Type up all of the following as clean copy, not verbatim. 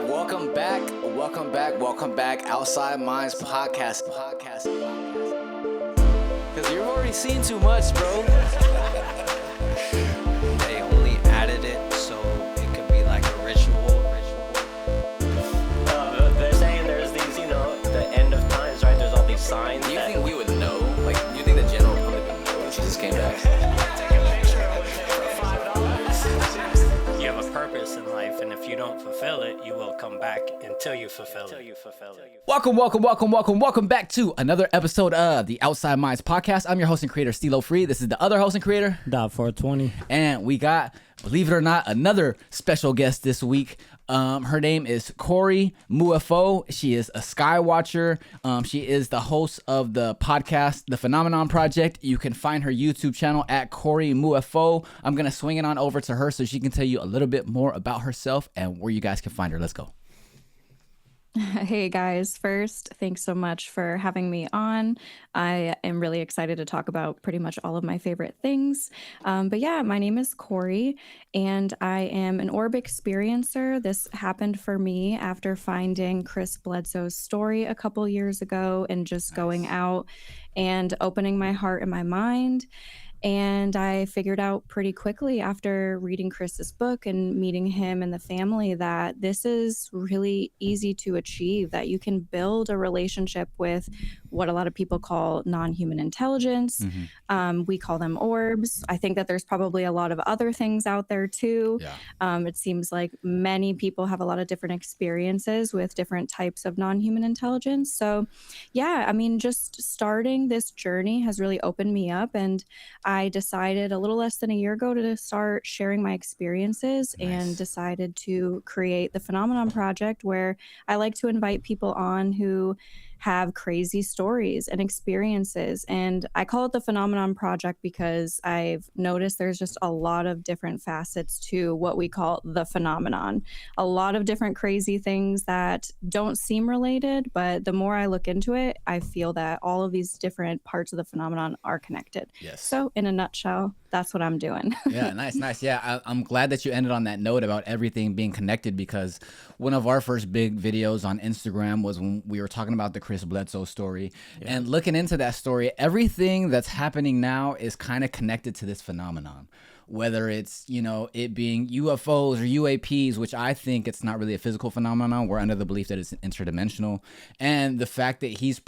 Welcome back. Outside Minds podcast. Because you've already seen too much, bro. They only added it so it could be like a ritual. They're saying there's these, the end of times, right? There's all these signs. Do you think we would know? Like, do you think the general public would know if Jesus came back? Take a picture for $5. You have a purpose in life, and if you don't fulfill it, you will come back until you fulfill it. Welcome back to another episode of the Outside Minds podcast. I'm your host and creator, Stilo Free. This is the other host and creator, .420. and we got, believe it or not, another special guest this week. Her name is Kory MooFO. She is a skywatcher. She is the host of the podcast, The Phenomenon Project. You can find her YouTube channel at Kory MooFO. I'm going to swing it on over to her so she can tell you a little bit more about herself and where you guys can find her. Let's go. Hey guys, first, thanks so much for having me on. I am really excited to talk about pretty much all of my favorite things. But yeah, my name is Kory, and I am an orb experiencer. This happened for me after finding Chris Bledsoe's story a couple years ago and just going out and opening my heart and my mind. And I figured out pretty quickly after reading Chris's book and meeting him and the family that this is really easy to achieve, that you can build a relationship with what a lot of people call non-human intelligence. We call them orbs. I think that there's probably a lot of other things out there too. It seems like many people have a lot of different experiences with different types of non-human intelligence. So yeah, I mean, just starting this journey has really opened me up, and I decided a little less than a year ago to start sharing my experiences and decided to create the Phenomenon Project, where I like to invite people on who have crazy stories and experiences. And I call it the Phenomenon Project because I've noticed there's just a lot of different facets to what we call the phenomenon. A lot of different crazy things that don't seem related, but the more I look into it, I feel that all of these different parts of the phenomenon are connected. Yes. So in a nutshell, that's what I'm doing. Yeah, nice. Yeah, I'm glad that you ended on that note about everything being connected, because one of our first big videos on Instagram was when we were talking about the Chris Bledsoe story. And looking into that story, everything that's happening now is kind of connected to this phenomenon. Whether it's, it being UFOs or UAPs, which I think it's not really a physical phenomenon. We're under the belief that it's interdimensional. And the fact that his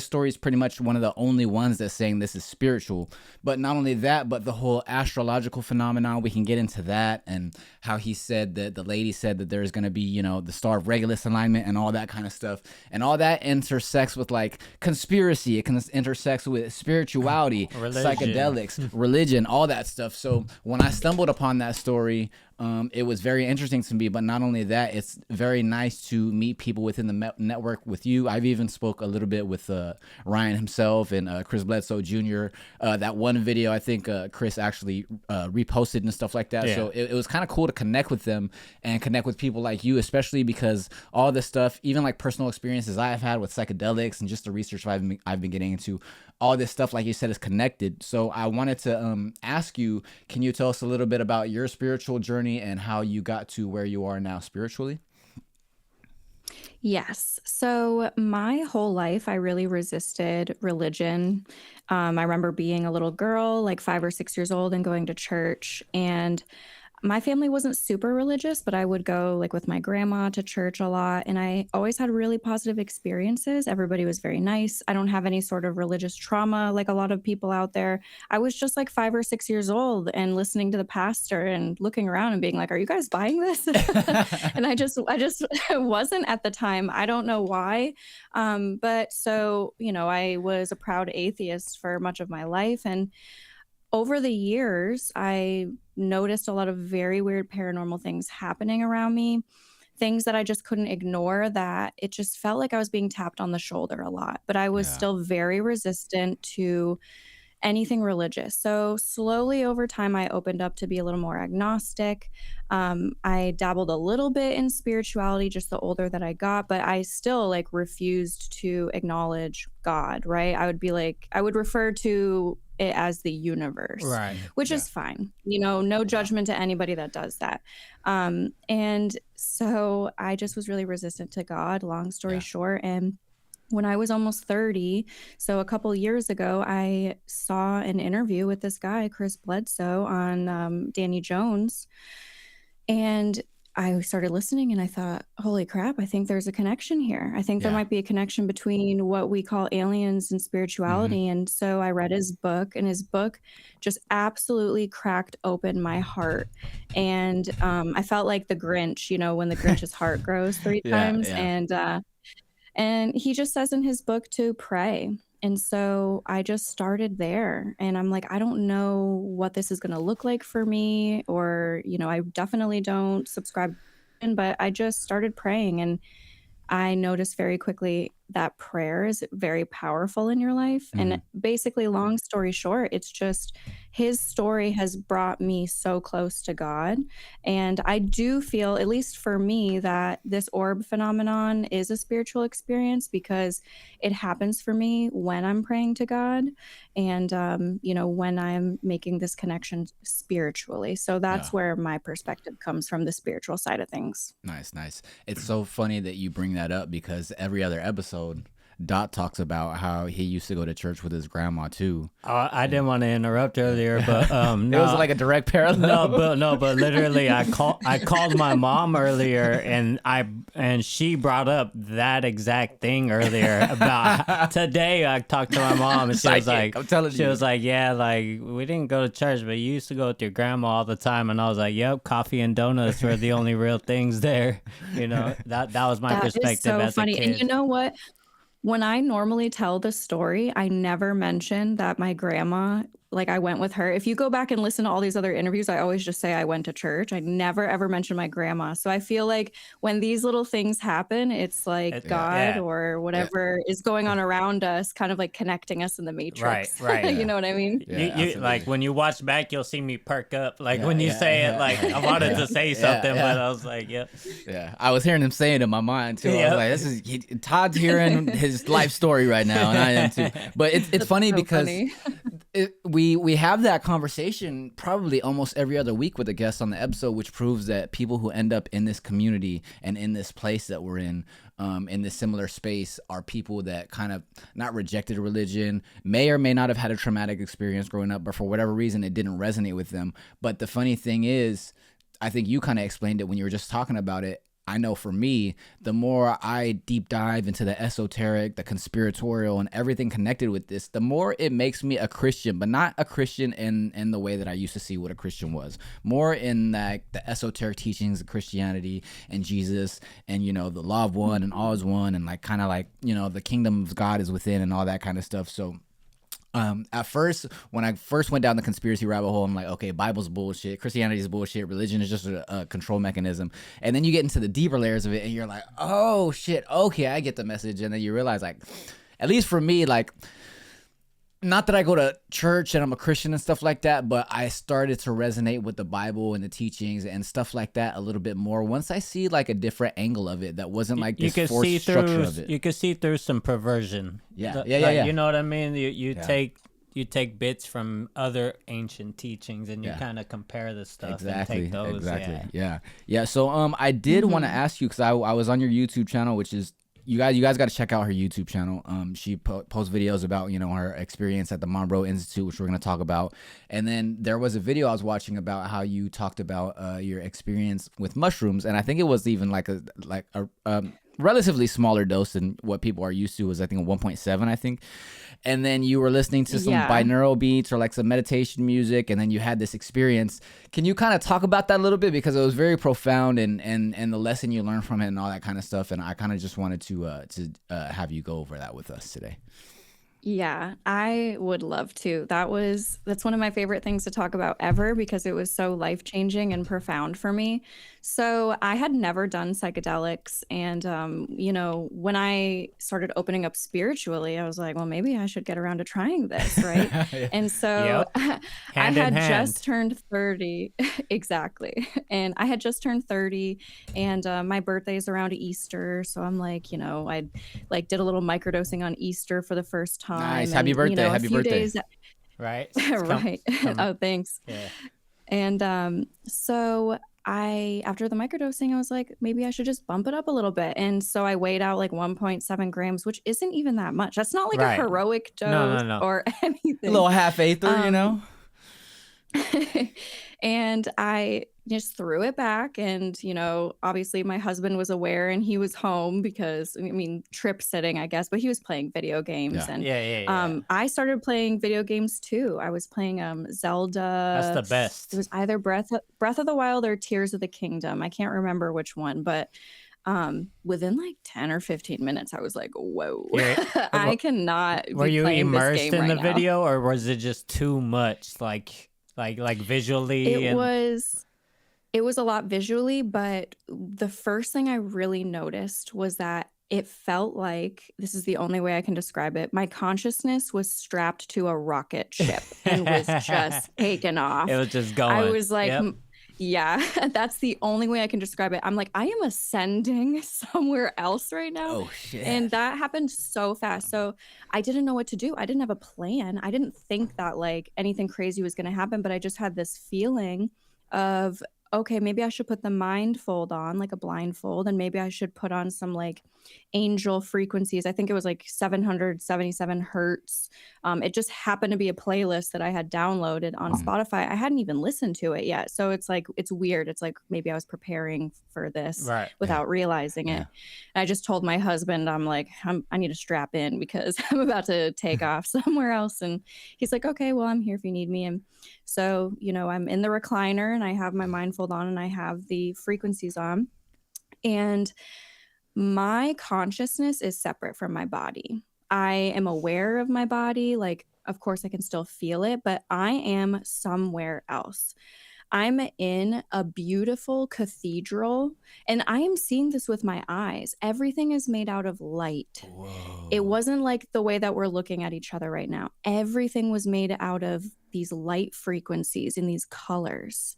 story is pretty much one of the only ones that's saying this is spiritual. But not only that, but the whole astrological phenomenon, we can get into that, and how he said that the lady said that there's going to be, the star of Regulus alignment and all that kind of stuff. And all that intersects with like conspiracy. It can intersects with spirituality, psychedelics, religion, all that stuff. So when I stumbled upon that story, it was very interesting to me. But not only that, it's very nice to meet people within the network with you. I've even spoke a little bit with Ryan himself and Chris Bledsoe Jr. That one video, I think Chris actually reposted and stuff like that. Yeah. So it was kind of cool to connect with them and connect with people like you, especially because all this stuff, even like personal experiences I've had with psychedelics and just the research I've been getting into, all this stuff, like you said, is connected. So I wanted to ask you, can you tell us a little bit about your spiritual journey and how you got to where you are now spiritually? Yes. So my whole life, I really resisted religion. I remember being a little girl, like 5 or 6 years old, and going to church. And my family wasn't super religious, but I would go like with my grandma to church a lot. And I always had really positive experiences. Everybody was very nice. I don't have any sort of religious trauma like a lot of people out there. I was just like 5 or 6 years old and listening to the pastor and looking around and being like, are you guys buying this? And I just wasn't at the time. I don't know why. But so, I was a proud atheist for much of my life. And over the years, I noticed a lot of very weird paranormal things happening around me, things that I just couldn't ignore, that it just felt like I was being tapped on the shoulder a lot. But I was still very resistant to anything religious. So slowly over time, I opened up to be a little more agnostic. I dabbled a little bit in spirituality just the older that I got, but I still like refused to acknowledge God, right? I would be like, I would refer to it as the universe, Right. which is fine. You know, no judgment to anybody that does that. And so I just was really resistant to God, long story short. And when I was almost 30, so a couple years ago, I saw an interview with this guy, Chris Bledsoe, on Danny Jones. And I started listening and I thought, holy crap, I think there's a connection here. I think there might be a connection between what we call aliens and spirituality. And so I read his book, and his book just absolutely cracked open my heart. And I felt like the Grinch, you know, when the Grinch's heart grows three times. And he just says in his book to pray. And so I just started there, and I'm like, I don't know what this is going to look like for me, or, you know, I definitely don't subscribe, but I just started praying, and I noticed very quickly that prayer is very powerful in your life. And basically, long story short, it's just his story has brought me so close to God. And I do feel, at least for me, that this orb phenomenon is a spiritual experience because it happens for me when I'm praying to God and, you know, when I'm making this connection spiritually. So that's where my perspective comes from, the spiritual side of things. Nice. It's so funny that you bring that up because every other episode, Dot talks about how he used to go to church with his grandma too. I didn't want to interrupt earlier, but It was like a direct parallel. But literally, I called my mom earlier, and she brought up that exact thing earlier about today. I talked to my mom, and she was like, I'm telling you. She was like, yeah, like we didn't go to church, but you used to go with your grandma all the time, and I was like, yep, coffee and donuts were the only real things there. You know, that was my perspective Is so as funny. a kid. And you know what? When I normally tell the story, I never mention that my grandma, like I went with her. If you go back and listen to all these other interviews, I always just say I went to church. I never ever mention my grandma. So I feel like when these little things happen, it's like God or whatever is going on around us, kind of like connecting us in the matrix. Right. You know what I mean? You like when you watch back, you'll see me perk up. Like when you say it, like I wanted to say something, but I was like, yep. Yeah, I was hearing him say it in my mind too. I was like, this is Todd's hearing his life story right now, and I am too. But it's funny so because funny. we have that conversation probably almost every other week with a guest on the episode, which proves that people who end up in this community and in this place that we're in this similar space are people that kind of not rejected religion, may or may not have had a traumatic experience growing up, but for whatever reason it didn't resonate with them. But the funny thing is, I think you kind of explained it when you were just talking about it. I know for me, the more I deep dive into the esoteric, the conspiratorial, and everything connected with this, the more it makes me a Christian, but not a Christian in the way that I used to see what a Christian was. More in like the esoteric teachings of Christianity and Jesus and, you know, the law of one and all is one and like kind of like, you know, the kingdom of God is within and all that kind of stuff. So at first, when I first went down the conspiracy rabbit hole, I'm like, okay, Bible's bullshit, Christianity is bullshit, religion is just a control mechanism. And then you get into the deeper layers of it and you're like, oh shit, okay, I get the message. And then you realize, like, at least for me, like, not that I go to church and I'm a Christian and stuff like that, but I started to resonate with the Bible and the teachings and stuff like that a little bit more once I see like a different angle of it that wasn't like this forced structure of it. You could see through some perversion. Yeah. You know what I mean? You take bits from other ancient teachings and you kind of compare the stuff and take those. Yeah. So I did want to ask you, because I was on your YouTube channel, which is you guys got to check out her YouTube channel. She posts videos about, you know, her experience at the Monroe Institute, which we're going to talk about. And then there was a video I was watching about how you talked about your experience with mushrooms, and I think it was even like a relatively smaller dose than what people are used to. Is I think a 1.7, I think. And then you were listening to some binaural beats or like some meditation music, and then you had this experience. Can you kind of talk about that a little bit, because it was very profound and the lesson you learned from it and all that kind of stuff. And I kind of just wanted to have you go over that with us today. Yeah, I would love to. That's one of my favorite things to talk about ever because it was so life-changing and profound for me. So, I had never done psychedelics and when I started opening up spiritually, I was like, well, maybe I should get around to trying this, right? Yeah. And so Yep. I Hand in had hand. just turned 30. Exactly. And I had just turned 30 and my birthday is around Easter, so I'm like, I like did a little microdosing on Easter for the first Nice. time Happy and birthday. a Happy few birthday. days Right. right. It's coming. Oh, thanks. Yeah. And so I after the microdosing I was like maybe I should just bump it up a little bit. And so I weighed out like 1.7 grams, which isn't even that much. That's not like a Right. heroic No, dose no, no. or A anything. little half aether, you Um know? and I just threw it back. And, obviously my husband was aware and he was home because, I mean, trip sitting, I guess, but he was playing video games. Yeah. And Yeah. I started playing video games too. I was playing That's Zelda. the It best. was either Breath of the Wild or Tears of the Kingdom. I can't remember which one, but within like 10 or 15 minutes, I was like, whoa, You're, I cannot were be you playing this immersed game in right the now. video, or was it just too much, like visually It and was It was a lot visually, but the first thing I really noticed was that it felt like this is the only way I can describe it. My consciousness was strapped to a rocket ship and was just taken it off. was just I going? was like, Yep. yeah, that's the only way I can describe it. I'm like, I am ascending somewhere else right now. Oh, shit. And that happened so fast. So I didn't know what to do. I didn't have a plan. I didn't think that like anything crazy was going to happen, but I just had this feeling of, okay, maybe I should put the mindfold on, like a blindfold, and maybe I should put on some like angel frequencies. I think it was like 777 hertz. It just happened to be a playlist that I had downloaded on Spotify. I hadn't even listened to it yet. So it's like, it's weird. It's like maybe I was preparing for this Right. without realizing it. Yeah. And I just told my husband, I'm like, I need to strap in because I'm about to take off somewhere else. And he's like, okay, well, I'm here if you need me. And so, I'm in the recliner and I have my mindfold on and I have the frequencies on. And my consciousness is separate from my body. I am aware of my body. Like, of course, I can still feel it, but I am somewhere else. I'm in a beautiful cathedral, and I am seeing this with my eyes. Everything is made out of light. Whoa. It wasn't like the way that we're looking at each other right now. Everything was made out of these light frequencies in these colors.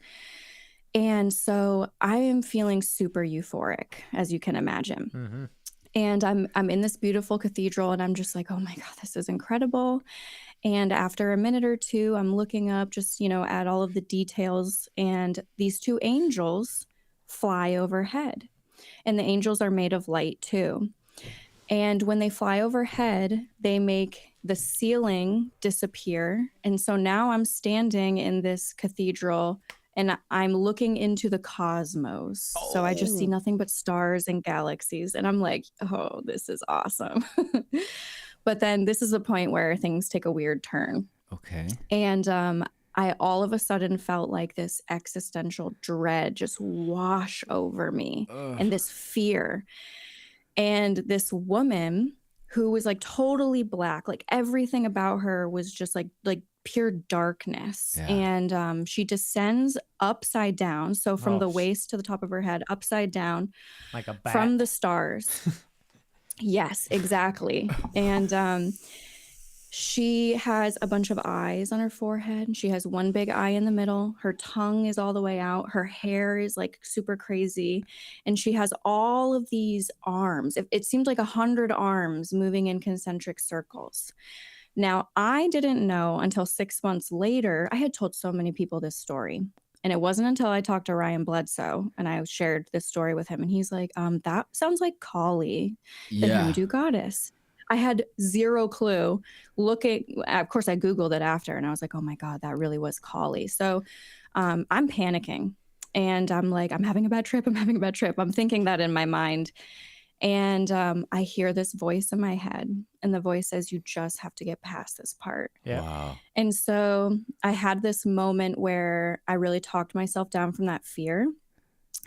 And so I am feeling super euphoric, as you can imagine. Mm-hmm. And I'm in this beautiful cathedral and I'm just like, oh my God, this is incredible. And after a minute or two, I'm looking up just, at all of the details. And these two angels fly overhead. And the angels are made of light too. And when they fly overhead, they make the ceiling disappear. And so now I'm standing in this cathedral and I'm looking into the cosmos. So I just see nothing but stars and galaxies. And I'm like, oh, this is awesome. But then this is a point where things take a weird turn. Okay. And I all of a sudden felt like this existential dread just wash over me and this fear. And this woman who was like totally black, like everything about her was just like pure darkness. Yeah. And she descends upside down. So from Oh, the waist to the top of her head, upside down like a bat. from the stars. Yes, exactly. And she has a bunch of eyes on her forehead. She has one big eye in the middle. Her tongue is all the way out. Her hair is like super crazy. And she has all of these arms. It seemed like 100 arms moving in concentric circles. Now, I didn't know until 6 months later. I had told so many people this story. And it wasn't until I talked to Ryan Bledsoe and I shared this story with him. And he's like, that sounds like Kali, the Yeah. Hindu goddess. I had zero clue. Of course, I Googled it after and I was like, oh my God, that really was Kali. So I'm panicking and I'm like, I'm having a bad trip. I'm thinking that in my mind. And I hear this voice in my head and the voice says, you just have to get past this part. Yeah. Wow. And so I had this moment where I really talked myself down from that fear.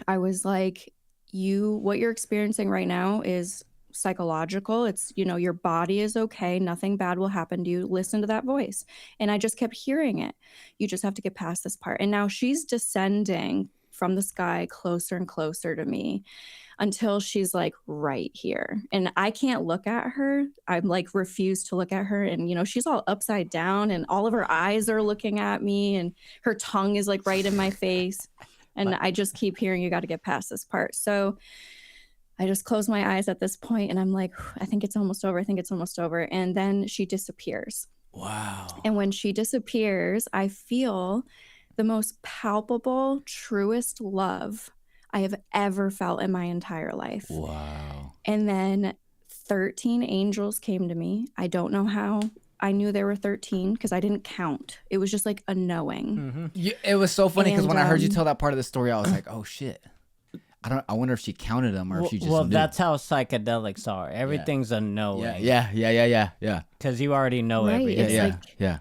I was like, what you're experiencing right now is psychological. It's, you know, your body is okay. Nothing bad will happen to you. Listen to that voice. And I just kept hearing it. You just have to get past this part. And now she's descending from the sky closer and closer to me until she's like right here. And I can't look at her. I'm like refuse to look at her. And, you know, she's all upside down and all of her eyes are looking at me and her tongue is like right in my face. And I just keep hearing, you got to get past this part. So I just close my eyes at this point and I'm like, I think it's almost over. I think it's almost over. And then she disappears. Wow. And when she disappears, I feel the most palpable, truest love I have ever felt in my entire life. Wow. And then 13 angels came to me. I don't know how I knew there were 13 because I didn't count. It was just like a knowing. It was so funny because And, when I heard you tell that part of the story, I was like, oh shit. I wonder if she counted them or if she just knew. that's how psychedelics are. Everything's a knowing. Yeah. Because you already know Right, everything. it's Yeah.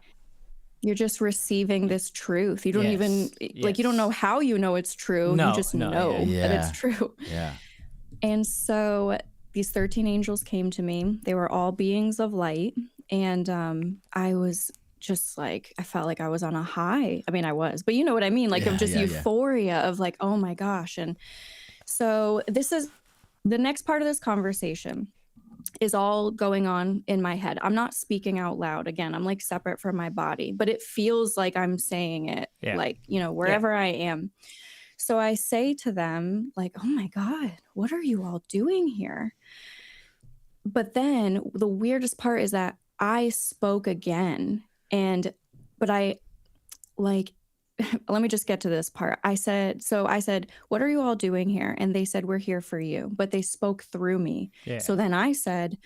You're just receiving this truth. You don't even, like, you don't know how you know it's true. No, you just no, know that it's true. Yeah. And so these 13 angels came to me. They were all beings of light. And I was just like, I felt like I was on a high. I mean, I was, but you know what I mean? Like of just euphoria of like, oh my gosh. And so this is the next part of this conversation is all going on in my head. I'm not speaking out loud. Again, I'm like separate from my body, but it feels like I'm saying it like, you know, wherever I am. So I say to them like, oh my God, what are you all doing here? But then the weirdest part is that I spoke again but I like, let me just get to this part. I said, what are you all doing here? And they said, we're here for you. But they spoke through me. Yeah. So then I said,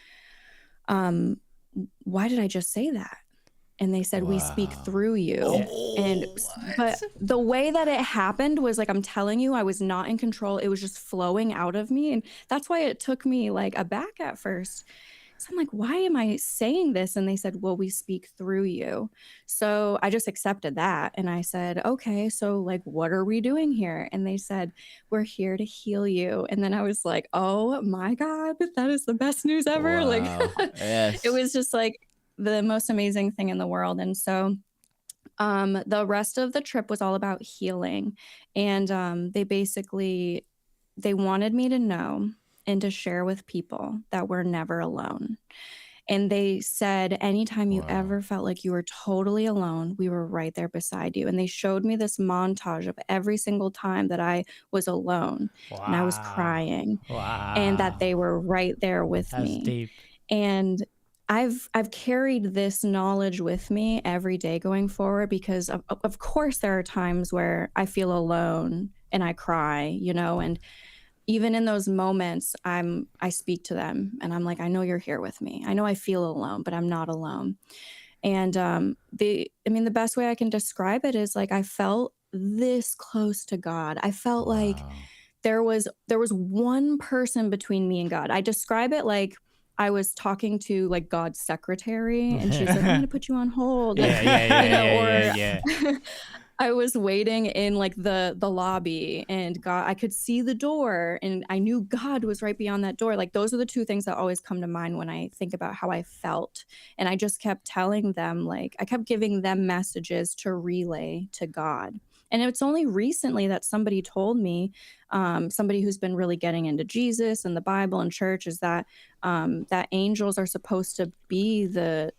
why did I just say that? And they said, we speak through you. But the way that it happened was like, I'm telling you, I was not in control. It was just flowing out of me. And that's why it took me like aback at first. So I'm like, why am I saying this? And they said, well, we speak through you. So I just accepted that. And I said, okay, so like, what are we doing here? And they said, we're here to heal you. And then I was like, oh my God, that is the best news ever. Wow. Like, it was just like the most amazing thing in the world. And so the rest of the trip was all about healing. And they wanted me to know and to share with people that we're never alone. And they said, anytime you ever felt like you were totally alone, we were right there beside you. And they showed me this montage of every single time that I was alone and I was crying and that they were right there with me. Deep. And I've carried this knowledge with me every day going forward because of course there are times where I feel alone and I cry, you know, and even in those moments, I speak to them and I'm like, I know you're here with me. I know I feel alone, but I'm not alone. And the best way I can describe it is like I felt this close to God. I felt like there was one person between me and God. I describe it like I was talking to like God's secretary and she's like, I'm gonna put you on hold. I was waiting in like the lobby and God, I could see the door and I knew God was right beyond that door. Like those are the two things that always come to mind when I think about how I felt. And I just kept telling them, like, I kept giving them messages to relay to God. And it's only recently that somebody told me, somebody who's been really getting into Jesus and the Bible and church, is that that angels are supposed to be the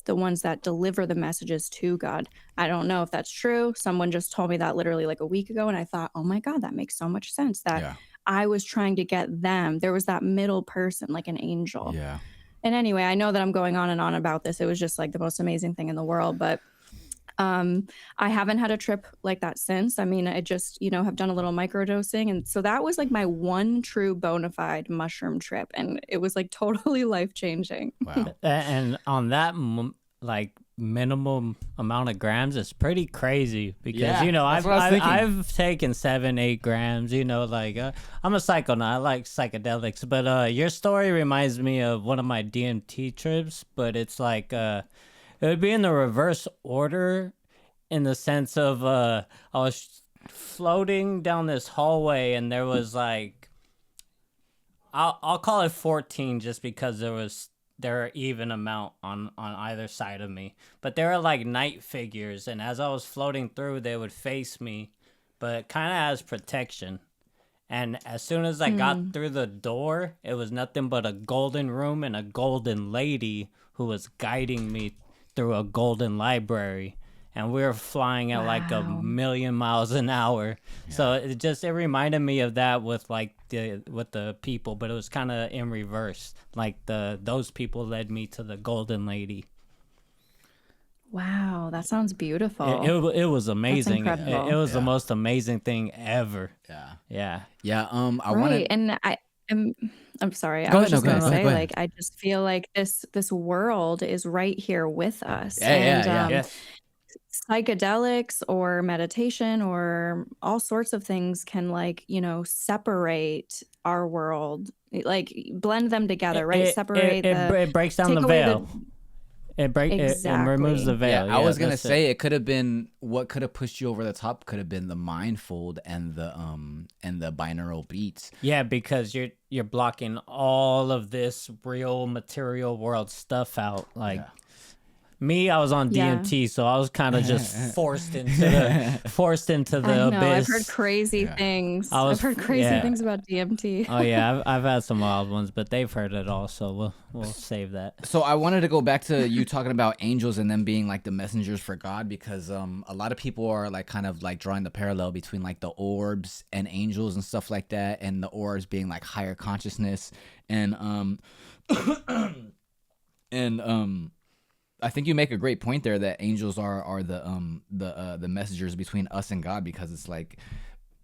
ones that deliver the messages to God. I don't know if that's true. Someone just told me that literally like a week ago. And I thought, oh my God, that makes so much sense that I was trying to get them. There was that middle person, like an angel. Yeah. And anyway, I know that I'm going on and on about this. It was just like the most amazing thing in the world. But I haven't had a trip like that since. I mean, I just, have done a little microdosing. And so that was like my one true bona fide mushroom trip. And it was like totally life-changing. Wow. And on that, like minimum amount of grams is pretty crazy because, I've taken 7-8 grams, like I'm a psycho now. I like psychedelics, but your story reminds me of one of my DMT trips, but it's like, it would be in the reverse order in the sense of I was floating down this hallway and there was like I'll call it 14 just because there are even amount on either side of me. But there are like night figures, and as I was floating through, they would face me, but kind of as protection. And as soon as I got through the door, it was nothing but a golden room and a golden lady who was guiding me through a golden library. And we were flying at like a million miles an hour. Yeah. So it reminded me of that with the people, but it was kind of in reverse. Like those people led me to the golden lady. Wow, that sounds beautiful. It was amazing. It was the most amazing thing ever. Yeah. I wanted, and I'm sorry. I was just gonna say, like, I just feel like this world is right here with us. Psychedelics or meditation or all sorts of things can, like, separate our world, like blend them together, right? It breaks down the veil. It removes the veil. Yeah, I was gonna say it could have been what could have pushed you over the top. Could have been the mindfold and the binaural beats. Yeah, because you're blocking all of this real material world stuff out. Like me, I was on DMT, so I was kind of just forced into the abyss. I've heard crazy things. I've heard crazy things about DMT. Oh yeah, I've had some wild ones, but they've heard it all, so we'll save that. So I wanted to go back to you talking about angels and them being like the messengers for God, because a lot of people are like kind of like drawing the parallel between like the orbs and angels and stuff like that, and the orbs being like higher consciousness and I think you make a great point there that angels are the messengers between us and God, because it's like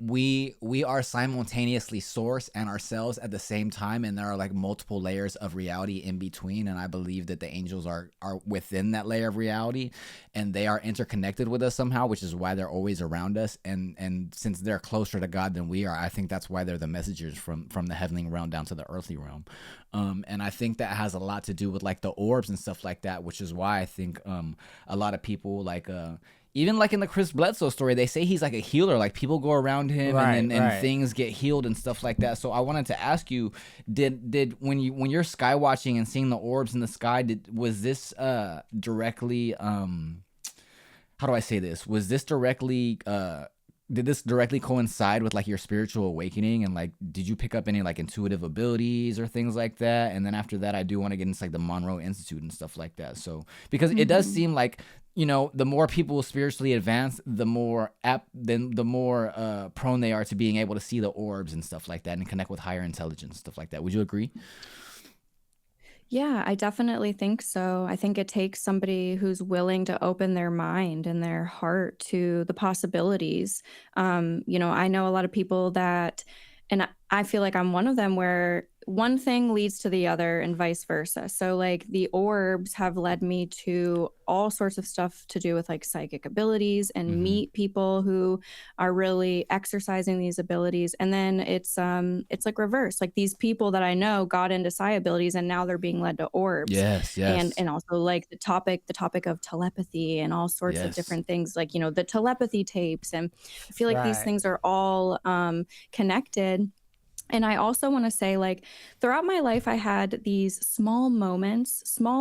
we are simultaneously source and ourselves at the same time, and there are like multiple layers of reality in between, and I believe that the angels are within that layer of reality, and they are interconnected with us somehow, which is why they're always around us, and since they're closer to God than we are, I think that's why they're the messengers from the heavenly realm down to the earthly realm. And I think that has a lot to do with like the orbs and stuff like that, which is why I think a lot of people like even like in the Chris Bledsoe story, they say he's like a healer. Like people go around him and things get healed and stuff like that. So I wanted to ask you, did when you're sky watching and seeing the orbs in the sky, was this directly how do I say this? Was this directly did this directly coincide with like your spiritual awakening, and like did you pick up any like intuitive abilities or things like that? And then after that, I do want to get into like the Monroe Institute and stuff like that. So because it does seem like, the more people spiritually advance, the more prone they are to being able to see the orbs and stuff like that and connect with higher intelligence, stuff like that. Would you agree? Yeah, I definitely think so. I think it takes somebody who's willing to open their mind and their heart to the possibilities. I know a lot of people and I feel like I'm one of them, where one thing leads to the other and vice versa. So like the orbs have led me to all sorts of stuff to do with like psychic abilities and meet people who are really exercising these abilities. And then it's like reverse. Like these people that I know got into psi abilities and now they're being led to orbs. Yes. And also like the topic of telepathy and all sorts of different things, like, the telepathy tapes. And I feel like these things are all connected. And I also want to say, like, throughout my life, I had these small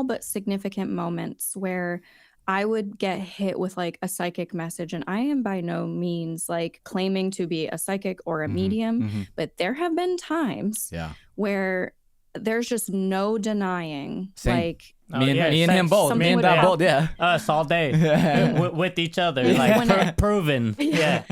but significant moments where I would get hit with like a psychic message. And I am by no means like claiming to be a psychic or a medium, but there have been times where there's just no denying. Same. Like, me and him both. Me and that both. Yeah. Us all day with each other, like proven. Yeah.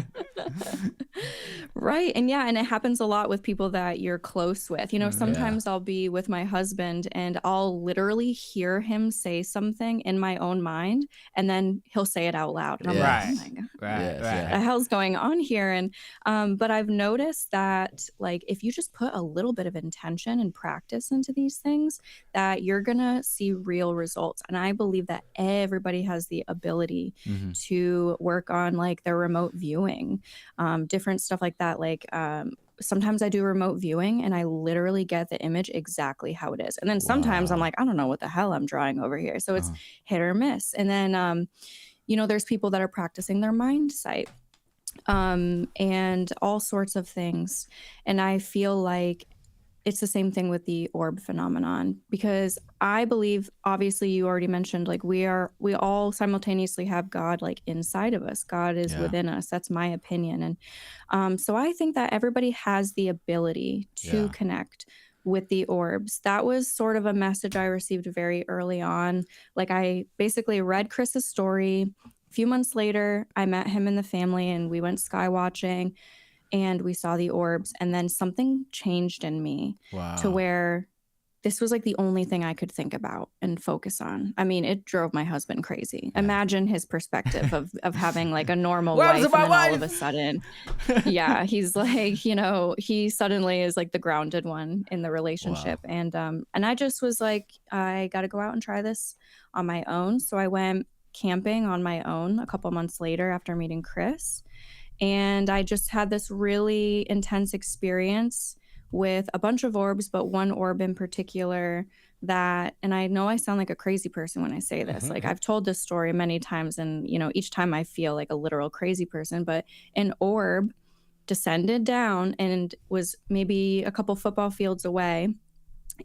Right. And it happens a lot with people that you're close with. Sometimes I'll be with my husband and I'll literally hear him say something in my own mind, and then he'll say it out loud. And I'm like, oh my God, what the hell's going on here? And but I've noticed that, like, if you just put a little bit of intention and practice into these things, that you're gonna see real results. And I believe that everybody has the ability to work on like their remote viewing, different stuff like that. Like sometimes I do remote viewing and I literally get the image exactly how it is. And then sometimes I'm like, I don't know what the hell I'm drawing over here. So it's hit or miss. And then, there's people that are practicing their mind sight, and all sorts of things. And I feel like it's the same thing with the orb phenomenon, because I believe, obviously you already mentioned, like we all simultaneously have God like inside of us. God is within us. That's my opinion. And so I think that everybody has the ability to connect with the orbs. That was sort of a message I received very early on. Like I basically read Chris's story. A few months later, I met him and the family and we went skywatching and we saw the orbs, and then something changed in me to where this was like the only thing I could think about and focus on. I mean, it drove my husband crazy. Imagine his perspective of having like a normal life, and then all of a sudden, he's like, you know, he suddenly is like the grounded one in the relationship. And I just was like, I got to go out and try this on my own. So I went camping on my own a couple months later after meeting Chris. And I just had this really intense experience with a bunch of orbs, but one orb in particular that, and I know I sound like a crazy person when I say this, like I've told this story many times, and, you know, each time I feel like a literal crazy person, but an orb descended down and was maybe a couple football fields away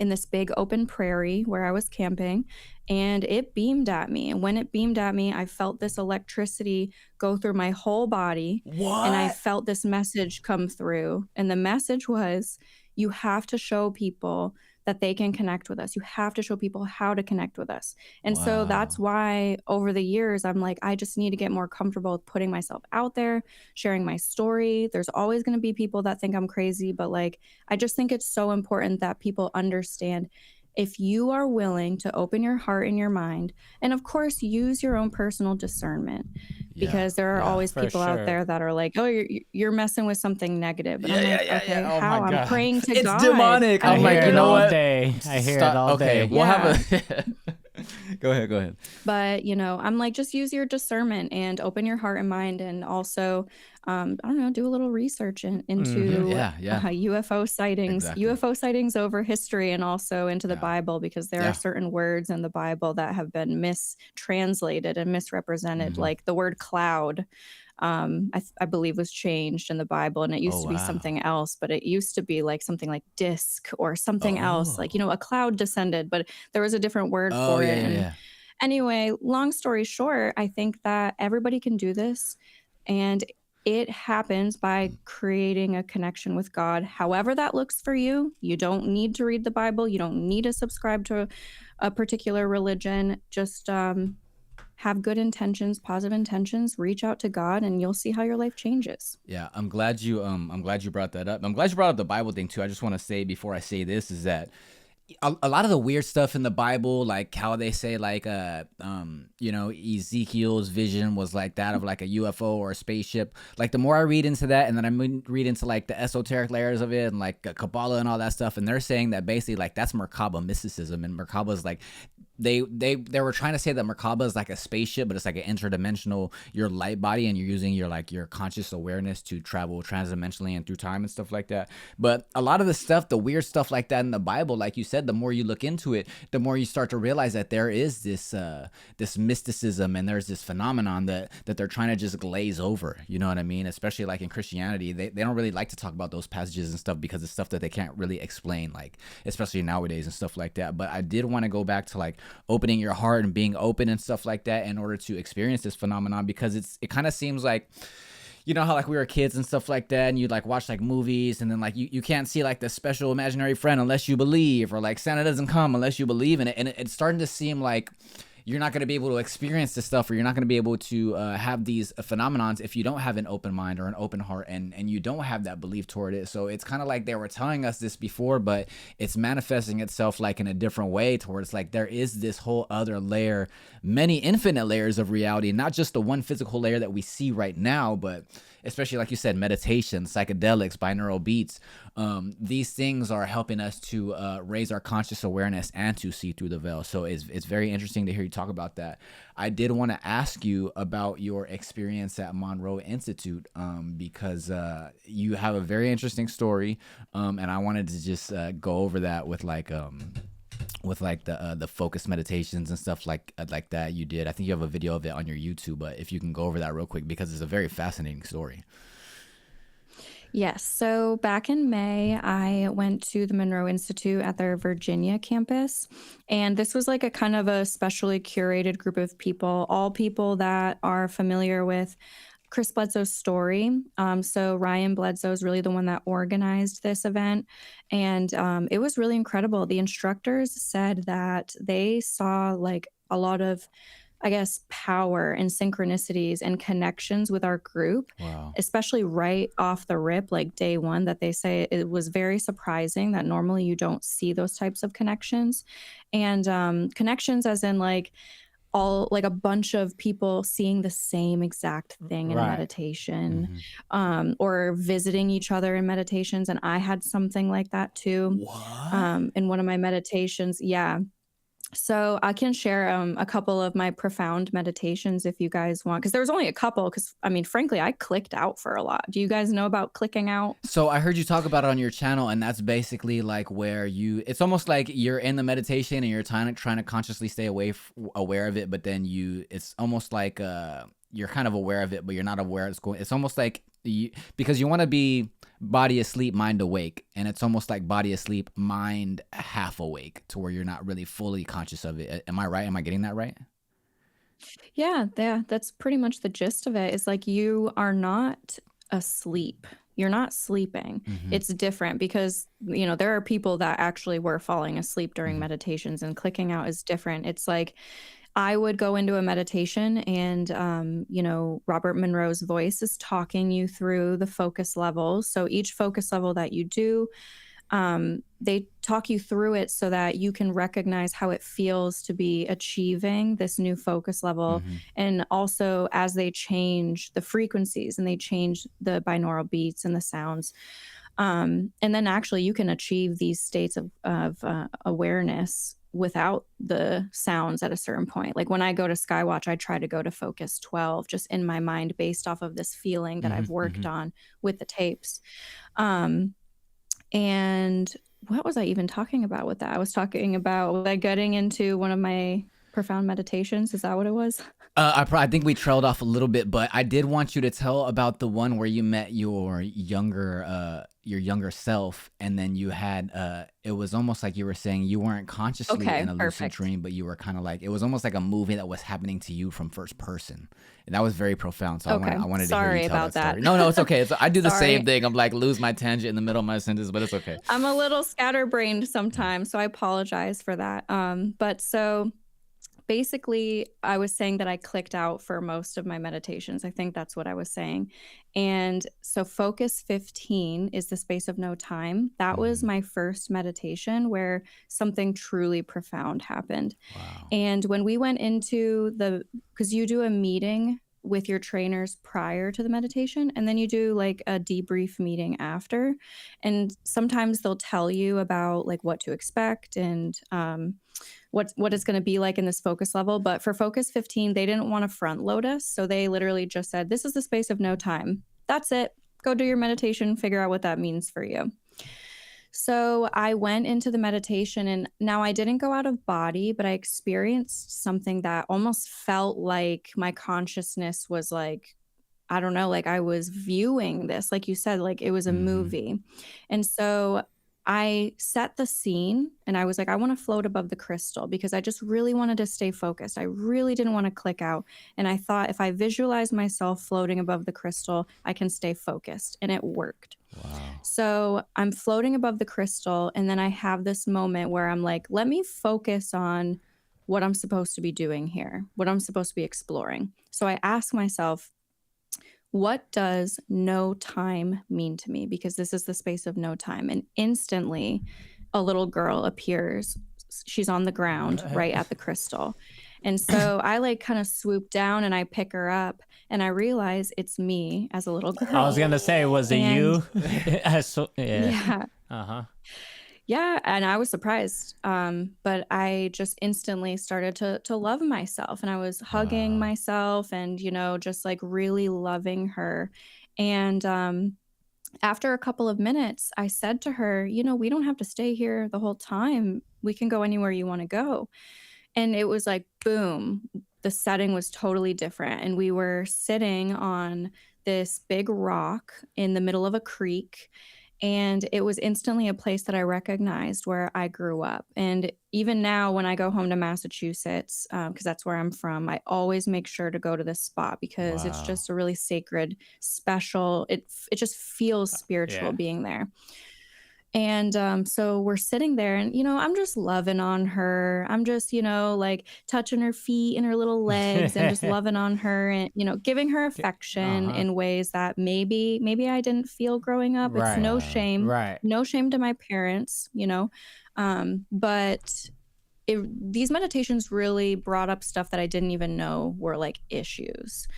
in this big open prairie where I was camping, and it beamed at me. And when it beamed at me, I felt this electricity go through my whole body. What? And I felt this message come through. And the message was, you have to show people that they can connect with us. You have to show people how to connect with us. And so that's why over the years, I'm like, I just need to get more comfortable with putting myself out there, sharing my story. There's always going to be people that think I'm crazy, but like, I just think it's so important that people understand, if you are willing to open your heart and your mind, and of course, use your own personal discernment, because there are always people out there that are like, oh, you're messing with something negative. And I'm like, okay, Oh how? my God. I'm praying to it's God. Demonic. I I'm like, hear you it know all what? day. I hear it all day. We'll have a... Go ahead. But, you know, I'm like, just use your discernment and open your heart and mind. And also, I don't know, do a little research into UFO sightings, UFO sightings over history, and also into the Bible, because there are certain words in the Bible that have been mistranslated and misrepresented, like the word cloud. I believe was changed in the Bible, and it used to be something else, but it used to be like something like disc or something else, like, you know, a cloud descended, but there was a different word for it. Anyway, long story short, I think that everybody can do this, and it happens by creating a connection with God. However that looks for you. You don't need to read the Bible. You don't need to subscribe to a particular religion. Just have good intentions, positive intentions, reach out to God, and you'll see how your life changes. Yeah, I'm glad you brought that up. I'm glad you brought up the Bible thing too. I just want to say before I say this is that a lot of the weird stuff in the Bible, like how they say like you know, Ezekiel's vision was like that of like a UFO or a spaceship. Like the more I read into that, and then I read into like the esoteric layers of it and like Kabbalah and all that stuff, and they're saying that basically like that's Merkaba mysticism, and Merkaba is like they were trying to say that Merkaba is like a spaceship, but it's like an interdimensional, your light body, and you're using your conscious awareness to travel transdimensionally and through time and stuff like that. But a lot of the stuff, the weird stuff like that in the Bible, like you said, the more you look into it, the more you start to realize that there is this this mysticism, and there's this phenomenon that they're trying to just glaze over. You know what I mean? Especially like in Christianity, they don't really like to talk about those passages and stuff because it's stuff that they can't really explain, like especially nowadays and stuff like that. But I did want to go back to like opening your heart and being open and stuff like that in order to experience this phenomenon, because it kind of seems like, you know how like we were kids and stuff like that, and you like watch like movies, and then like you can't see like the special imaginary friend unless you believe, or like Santa doesn't come unless you believe in it, and it's starting to seem like you're not going to be able to experience this stuff, or you're not going to be able to have these phenomenons if you don't have an open mind or an open heart, and you don't have that belief toward it. So it's kind of like they were telling us this before, but it's manifesting itself like in a different way towards like there is this whole other layer, many infinite layers of reality, not just the one physical layer that we see right now, but especially like you said, meditation, psychedelics, binaural beats. These things are helping us to raise our conscious awareness and to see through the veil. So it's very interesting to hear you talk about that. I did want to ask you about your experience at Monroe Institute, because you have a very interesting story, and I wanted to just go over that with like the focus meditations and stuff like that you did. I think you have a video of it on your YouTube, but if you can go over that real quick, because it's a very fascinating story. Yes. So back in May, I went to the Monroe Institute at their Virginia campus. And this was like a kind of a specially curated group of people, all people that are familiar with Chris Bledsoe's story. So Ryan Bledsoe is really the one that organized this event. And it was really incredible. The instructors said that they saw like a lot of, I guess, power and synchronicities and connections with our group, Wow. especially right off the rip, like day one, that they say it was very surprising that normally you don't see those types of connections. And connections as in like all like a bunch of people seeing the same exact thing in a Right. meditation, or visiting each other in meditations. And I had something like that too. What? In one of my meditations. Yeah. So I can share a couple of my profound meditations if you guys want, because there was only a couple. Because I mean, frankly, I clicked out for a lot. Do you guys know about clicking out? So I heard you talk about it on your channel, and that's basically like where it's almost like you're in the meditation and you're trying to consciously stay aware of it, but then it's almost like you're kind of aware of it, but you're not aware it's going. It's almost like because you want to be body asleep, mind awake, and it's almost like body asleep, mind half awake, to where you're not really fully conscious of it. Am I right? Am I getting that right? Yeah, that's pretty much the gist of it. Is like you are not asleep. You're not sleeping. It's different because, there are people that actually were falling asleep during meditations, and clicking out is different. It's like I would go into a meditation and, Robert Monroe's voice is talking you through the focus levels. So each focus level that you do, they talk you through it so that you can recognize how it feels to be achieving this new focus level. And also as they change the frequencies and they change the binaural beats and the sounds. And then actually you can achieve these states of awareness without the sounds at a certain point. Like when I go to Skywatch, I try to go to focus 12 just in my mind based off of this feeling that I've worked on with the tapes. And what was I even talking about with that? I was talking about like getting into one of my profound meditations. Is that what it was? I think we trailed off a little bit, but I did want you to tell about the one where you met your younger self, and then you had it was almost like you were saying you weren't consciously Okay, in a lucid perfect. dream, but you were kind of like, it was almost like a movie that was happening to you from first person, and that was very profound. So Okay, I wanted to hear sorry you tell about that story. that. No, it's okay. I do the Sorry. same thing. I'm like lose my tangent in the middle of my sentence, but it's okay. I'm a little scatterbrained sometimes, so I apologize for that. But so basically, I was saying that I clicked out for most of my meditations. I think that's what I was saying. And so focus 15 is the space of no time. That was my first meditation where something truly profound happened. Wow. And when we went into because you do a meeting with your trainers prior to the meditation, and then you do like a debrief meeting after. And sometimes they'll tell you about like what to expect and what it's going to be like in this focus level. But for focus 15, they didn't want to front load us. So they literally just said, this is the space of no time. That's it. Go do your meditation, figure out what that means for you. So I went into the meditation, and now I didn't go out of body, but I experienced something that almost felt like my consciousness was like, I don't know, like I was viewing this, like you said, like it was a movie. And so I set the scene and I was like, I want to float above the crystal because I just really wanted to stay focused. I really didn't want to click out. And I thought if I visualize myself floating above the crystal, I can stay focused. And it worked. Wow. So I'm floating above the crystal. And then I have this moment where I'm like, let me focus on what I'm supposed to be doing here, what I'm supposed to be exploring. So I ask myself, what does no time mean to me? Because this is the space of no time. And instantly a little girl appears. She's on the ground right at the crystal. And so I like kind of swoop down and I pick her up and I realize it's me as a little girl. I was going to say, was it you? Yeah. Uh-huh. Yeah, and I was surprised. But I just instantly started to love myself, and I was hugging myself and, just like really loving her. And after a couple of minutes, I said to her, we don't have to stay here the whole time. We can go anywhere you want to go. And it was like, boom, the setting was totally different. And we were sitting on this big rock in the middle of a creek. And it was instantly a place that I recognized where I grew up. And even now, when I go home to Massachusetts, because that's where I'm from, I always make sure to go to this spot because it's Wow. just a really sacred, special. It just feels spiritual Yeah. being there. And so we're sitting there, and I'm just loving on her. I'm just like touching her feet and her little legs and just loving on her, and giving her affection Uh-huh. in ways that maybe I didn't feel growing up. It's Right. no Wow. shame, Right. no shame to my parents, but these meditations really brought up stuff that I didn't even know were like issues.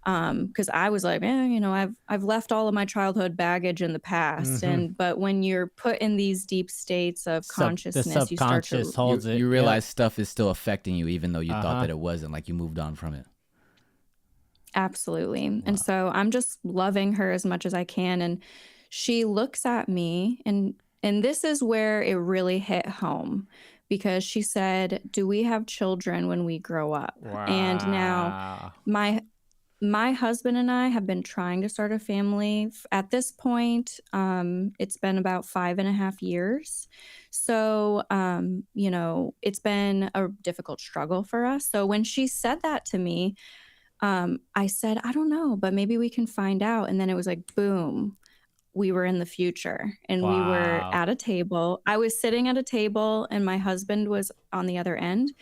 Because I was like, I've left all of my childhood baggage in the past, but when you're put in these deep states of The consciousness, you start subconscious to holds it. You Yep. realize stuff is still affecting you, even though you thought Uh-huh. that it wasn't. Like you moved on from it. absolutely. And so I'm just loving her as much as I can, and she looks at me, and this is where it really hit home because she said, "Do we have children when we grow up?" And now Wow. my husband and I have been trying to start a family. At this point, it's been about 5.5 years. So, it's been a difficult struggle for us. So when she said that to me, I said, "I don't know, but maybe we can find out." And then it was like, boom, we were in the future, and we were Wow. at a table. I was sitting at a table, and my husband was on the other end.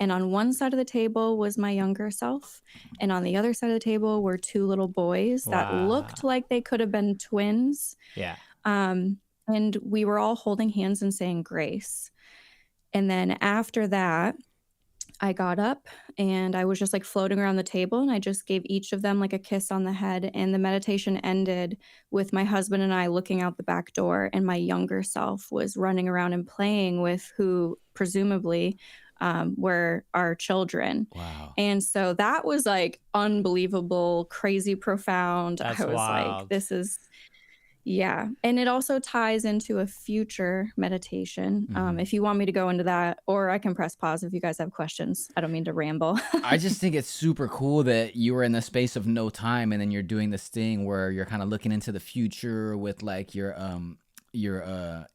And on one side of the table was my younger self. And on the other side of the table were two little boys that looked Wow. like they could have been twins. Yeah. And we were all holding hands and saying grace. And then after that, I got up and I was just like floating around the table, and I just gave each of them like a kiss on the head. And the meditation ended with my husband and I looking out the back door, and my younger self was running around and playing with who presumably were our children. Wow. And so that was like unbelievable, crazy profound. That's I was like, wild. this is, yeah. And it also ties into a future meditation. If you want me to go into that, or I can press pause if you guys have questions. I don't mean to ramble. I just think it's super cool that you were in the space of no time, and then you're doing this thing where you're kind of looking into the future with like your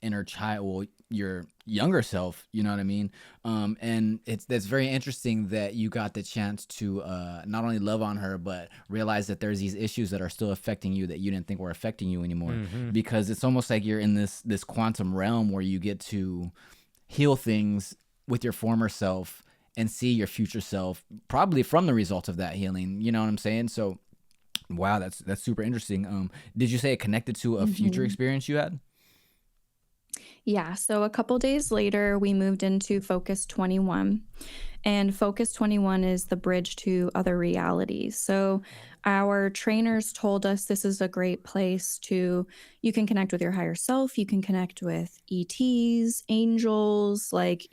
inner child, well, your younger self, you know what I mean? And that's very interesting that you got the chance to not only love on her, but realize that there's these issues that are still affecting you that you didn't think were affecting you anymore. Because it's almost like you're in this quantum realm where you get to heal things with your former self and see your future self probably from the result of that healing. You know what I'm saying? So, wow, that's super interesting. Did you say it connected to a future experience you had? Yeah. So a couple days later, we moved into Focus 21. And Focus 21 is the bridge to other realities. So our trainers told us this is a great place you can connect with your higher self. You can connect with ETs, angels, like,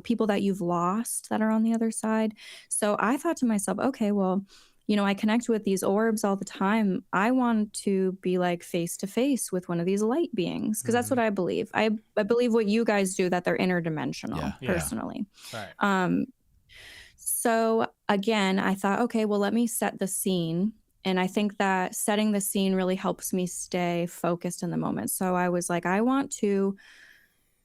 people that you've lost that are on the other side. So I thought to myself, okay, well, I connect with these orbs all the time. I want to be like face to face with one of these light beings, because that's what I believe. I believe what you guys do, that they're interdimensional, Yeah. personally. Right. So again, I thought, okay, well, let me set the scene. And I think that setting the scene really helps me stay focused in the moment. So I was like, I want to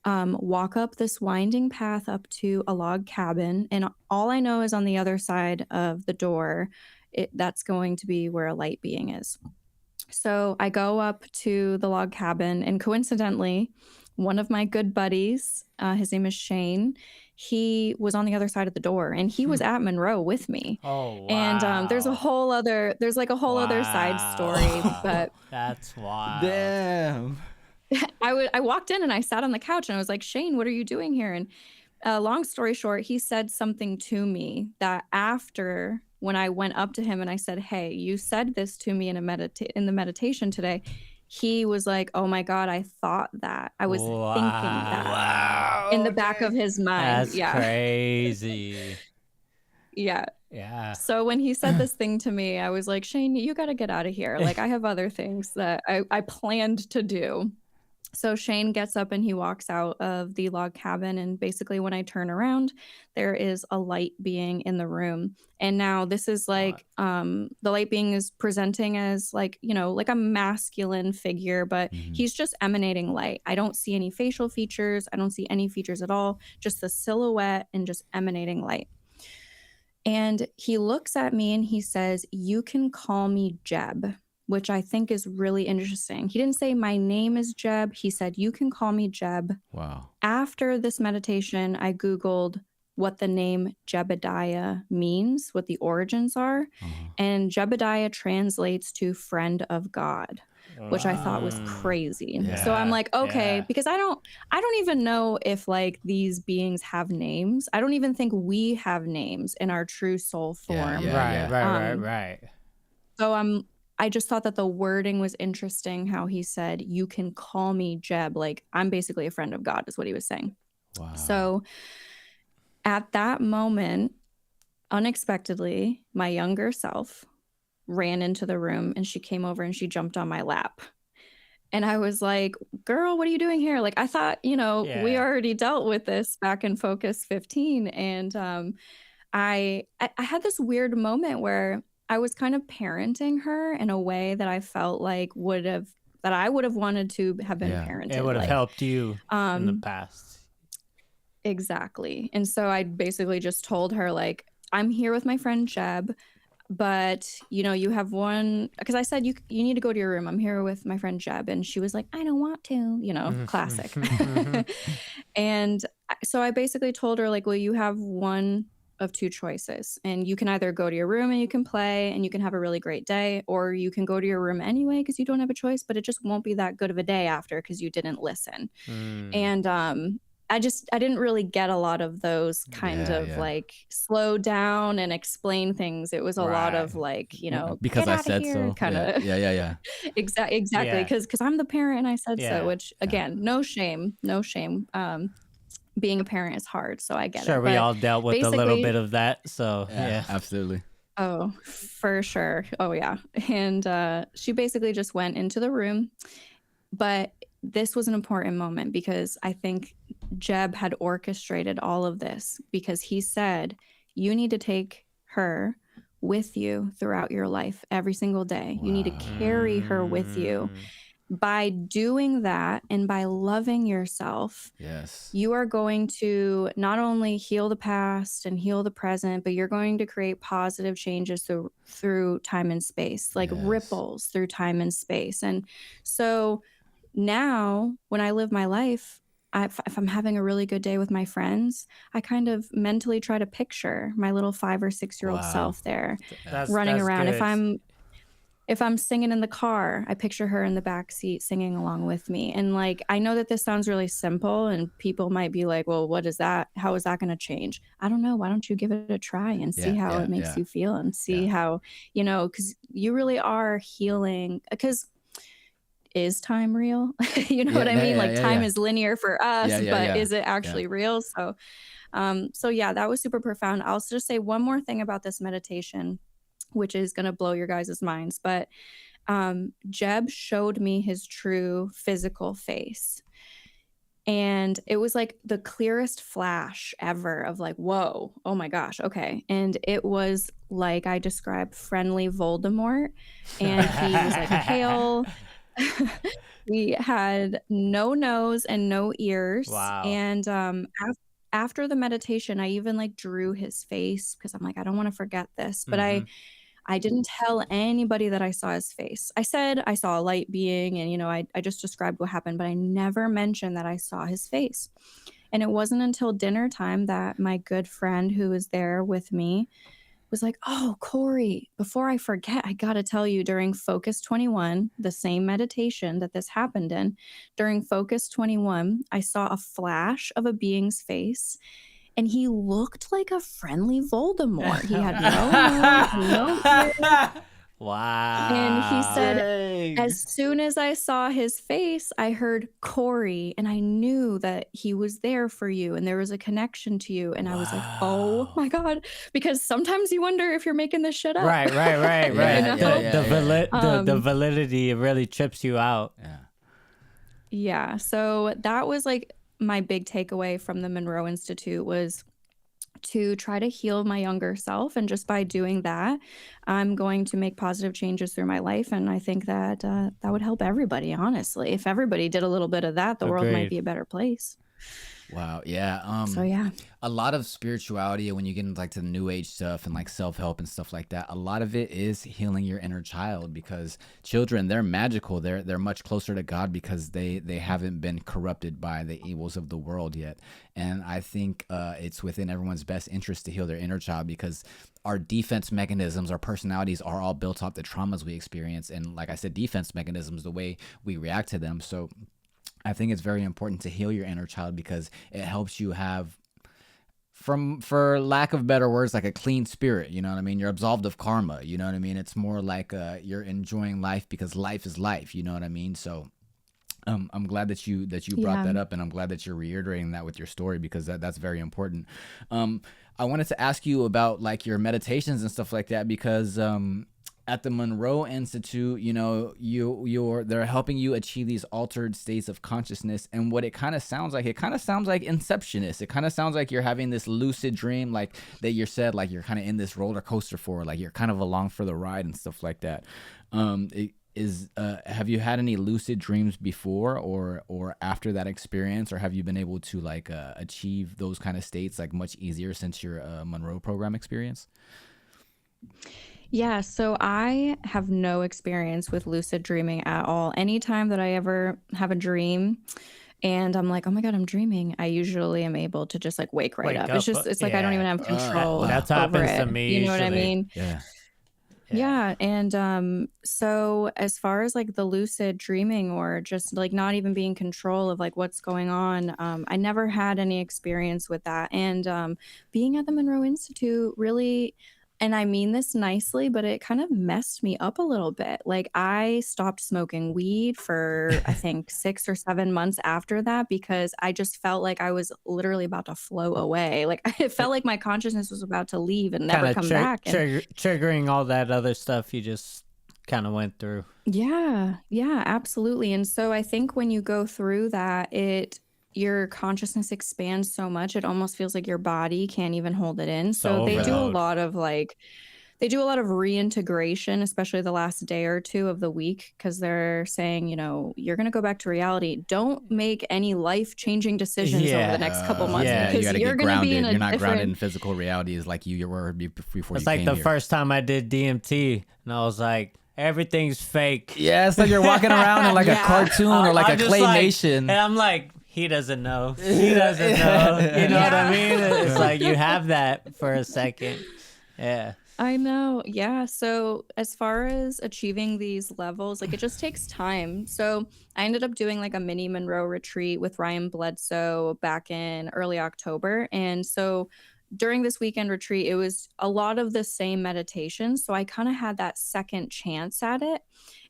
walk up this winding path up to a log cabin. And all I know is on the other side of the door, that's going to be where a light being is. So I go up to the log cabin, and coincidentally, one of my good buddies, his name is Shane, he was on the other side of the door, and he was at Monroe with me. Oh, wow. And there's like a whole other side story, but that's wild. Damn. I walked in and I sat on the couch, and I was like, "Shane, what are you doing here?" And long story short, he said something to me that after, when I went up to him and I said, "Hey, you said this to me in the meditation today," he was like, "Oh my God, I thought that. I was thinking that." Wow. In the back of his mind. That's crazy. Yeah. Yeah. So when he said this thing to me, I was like, "Shane, you got to get out of here. Like, I have other things that I planned to do." So Shane gets up and he walks out of the log cabin. And basically, when I turn around, there is a light being in the room. And now this is like the light being is presenting as like, you know, like a masculine figure, but he's just emanating light. I don't see any facial features. I don't see any features at all, just the silhouette and just emanating light. And he looks at me and he says, "You can call me Jeb," which I think is really interesting. He didn't say my name is Jeb. He said, "You can call me Jeb." Wow. After this meditation, I Googled what the name Jebediah means, what the origins are. And Jebediah translates to friend of God, which I thought was crazy. So I'm like, okay, because I don't even know if like these beings have names. I don't even think we have names in our true soul form. Right. So I just thought that the wording was interesting, how he said, "You can call me Jeb." Like, I'm basically a friend of God is what he was saying. Wow. So at that moment, unexpectedly, my younger self ran into the room and she came over and she jumped on my lap. And I was like, "Girl, what are you doing here?" Like, I thought, you know, we already dealt with this back in Focus 15. And I had this weird moment where I was kind of parenting her in a way that I felt like I would have wanted to have been parented. It would have helped you in the past. Exactly. And so I basically just told her, like, "I'm here with my friend Jeb, but you know, you have one," because I said, you need to go to your room. "I'm here with my friend Jeb." And she was like, "I don't want to," you know, classic. And so I basically told her, like, "Well, you have one of two choices, and you can either go to your room and you can play and you can have a really great day, or you can go to your room anyway because you don't have a choice, but it just won't be that good of a day after because you didn't listen." And I didn't really get a lot of those kind of like slow down and explain things. It was a lot of like, you know, because "Get I out said of here," so. kind of. Yeah. Exactly. Because I'm the parent and I said so, which again, no shame. Being a parent is hard, so I get it. Sure, we all dealt with a little bit of that, so yeah. Absolutely. Oh, for sure. Oh, yeah. And she basically just went into the room. But this was an important moment because I think Jeb had orchestrated all of this, because he said, "You need to take her with you throughout your life every single day. You need to carry her with you. By doing that and by loving yourself, you are going to not only heal the past and heal the present, but you're going to create positive changes through time and space, like ripples through time and space." And so now when I live my life, if I'm having a really good day with my friends, I kind of mentally try to picture my little 5 or 6-year-old self there running around. Good. If I'm singing in the car, I picture her in the back seat singing along with me. And like, I know that this sounds really simple and people might be like, "Well, what is that? How is that going to change?" I don't know. Why don't you give it a try and see how it makes you feel, and see how, you know, because you really are healing. Because is time real? You know what I mean? Like, time is linear for us, but is it actually real? So, that was super profound. I'll just say one more thing about this meditation, which is going to blow your guys' minds. But Jeb showed me his true physical face. And it was like the clearest flash ever of like, whoa, oh my gosh, okay. And it was like I described friendly Voldemort. And he was like pale. We had no nose and no ears. Wow. And after the meditation, I even like drew his face because I'm like, I don't want to forget this. But I didn't tell anybody that I saw his face. I said I saw a light being and, you know, I just described what happened, but I never mentioned that I saw his face. And it wasn't until dinner time that my good friend who was there with me was like, "Oh, Kory, before I forget, I got to tell you, during Focus 21, the same meditation that this happened in, during Focus 21, I saw a flash of a being's face. And he looked like a friendly Voldemort. He had no beard. Wow. And he said, as soon as I saw his face, I heard Kory, and I knew that he was there for you, and there was a connection to you. And I was like, oh my God. Because sometimes you wonder if you're making this shit up. Right. The validity, it really trips you out. Yeah. Yeah. So that was like my big takeaway from the Monroe Institute was to try to heal my younger self. And just by doing that, I'm going to make positive changes through my life. And I think that that would help everybody, honestly. If everybody did a little bit of that, the world might be Agreed. a better place. Wow. Yeah. So, yeah. A lot of spirituality, when you get into like to the new age stuff and like self-help and stuff like that, a lot of it is healing your inner child, because children, they're magical. They're much closer to God because they haven't been corrupted by the evils of the world yet. And I think it's within everyone's best interest to heal their inner child, because our defense mechanisms, our personalities are all built off the traumas we experience. And like I said, defense mechanisms, the way we react to them. So I think it's very important to heal your inner child, because it helps you have, for lack of better words, like a clean spirit. You know what I mean? You're absolved of karma. You know what I mean? It's more like you're enjoying life because life is life. You know what I mean? So I'm glad that you brought that up, and I'm glad that you're reiterating that with your story, because that's very important. I wanted to ask you about like your meditations and stuff like that, because at the Monroe Institute, you know, they're helping you achieve these altered states of consciousness. And what it kind of sounds like Inceptionist. It kind of sounds like you're having this lucid dream, like that you said, like you're kind of in this roller coaster for, like you're kind of along for the ride and stuff like that. Have you had any lucid dreams before or after that experience, or have you been able to like achieve those kind of states like much easier since your Monroe program experience? Yeah, so I have no experience with lucid dreaming at all. Anytime that I ever have a dream and I'm like, oh my God, I'm dreaming, I usually am able to just like wake right up. It's just, it's like I don't even have control That's over happens to it. me You know what I usually. mean? Yeah. Yeah. And so as far as like the lucid dreaming or just like not even being in control of like what's going on, I never had any experience with that. And being at the Monroe Institute really, and I mean this nicely, but it kind of messed me up a little bit. Like I stopped smoking weed for I think 6 or 7 months after that, because I just felt like I was literally about to flow away. Like it felt like my consciousness was about to leave and never Kind of come back. And triggering all that other stuff you just kind of went through. yeah, absolutely. And so I think when you go through that, your consciousness expands so much, it almost feels like your body can't even hold it in. So they do a overload. lot of reintegration, especially the last day or two of the week, because they're saying, you know, you're going to go back to reality. Don't make any life-changing decisions over the next couple months, because you you're going to be in a you're not different... grounded in physical realities like you were before. It's you like came the here. first time I did DMT, and I was like, everything's fake. Yeah, it's like you're walking around in like a cartoon or like a claymation. And I'm like, he doesn't know. He doesn't know. You know what I mean? It's like you have that for a second. Yeah. I know. Yeah. So as far as achieving these levels, like it just takes time. So I ended up doing like a mini Monroe retreat with Ryan Bledsoe back in early October. And so during this weekend retreat, it was a lot of the same meditation. So I kind of had that second chance at it.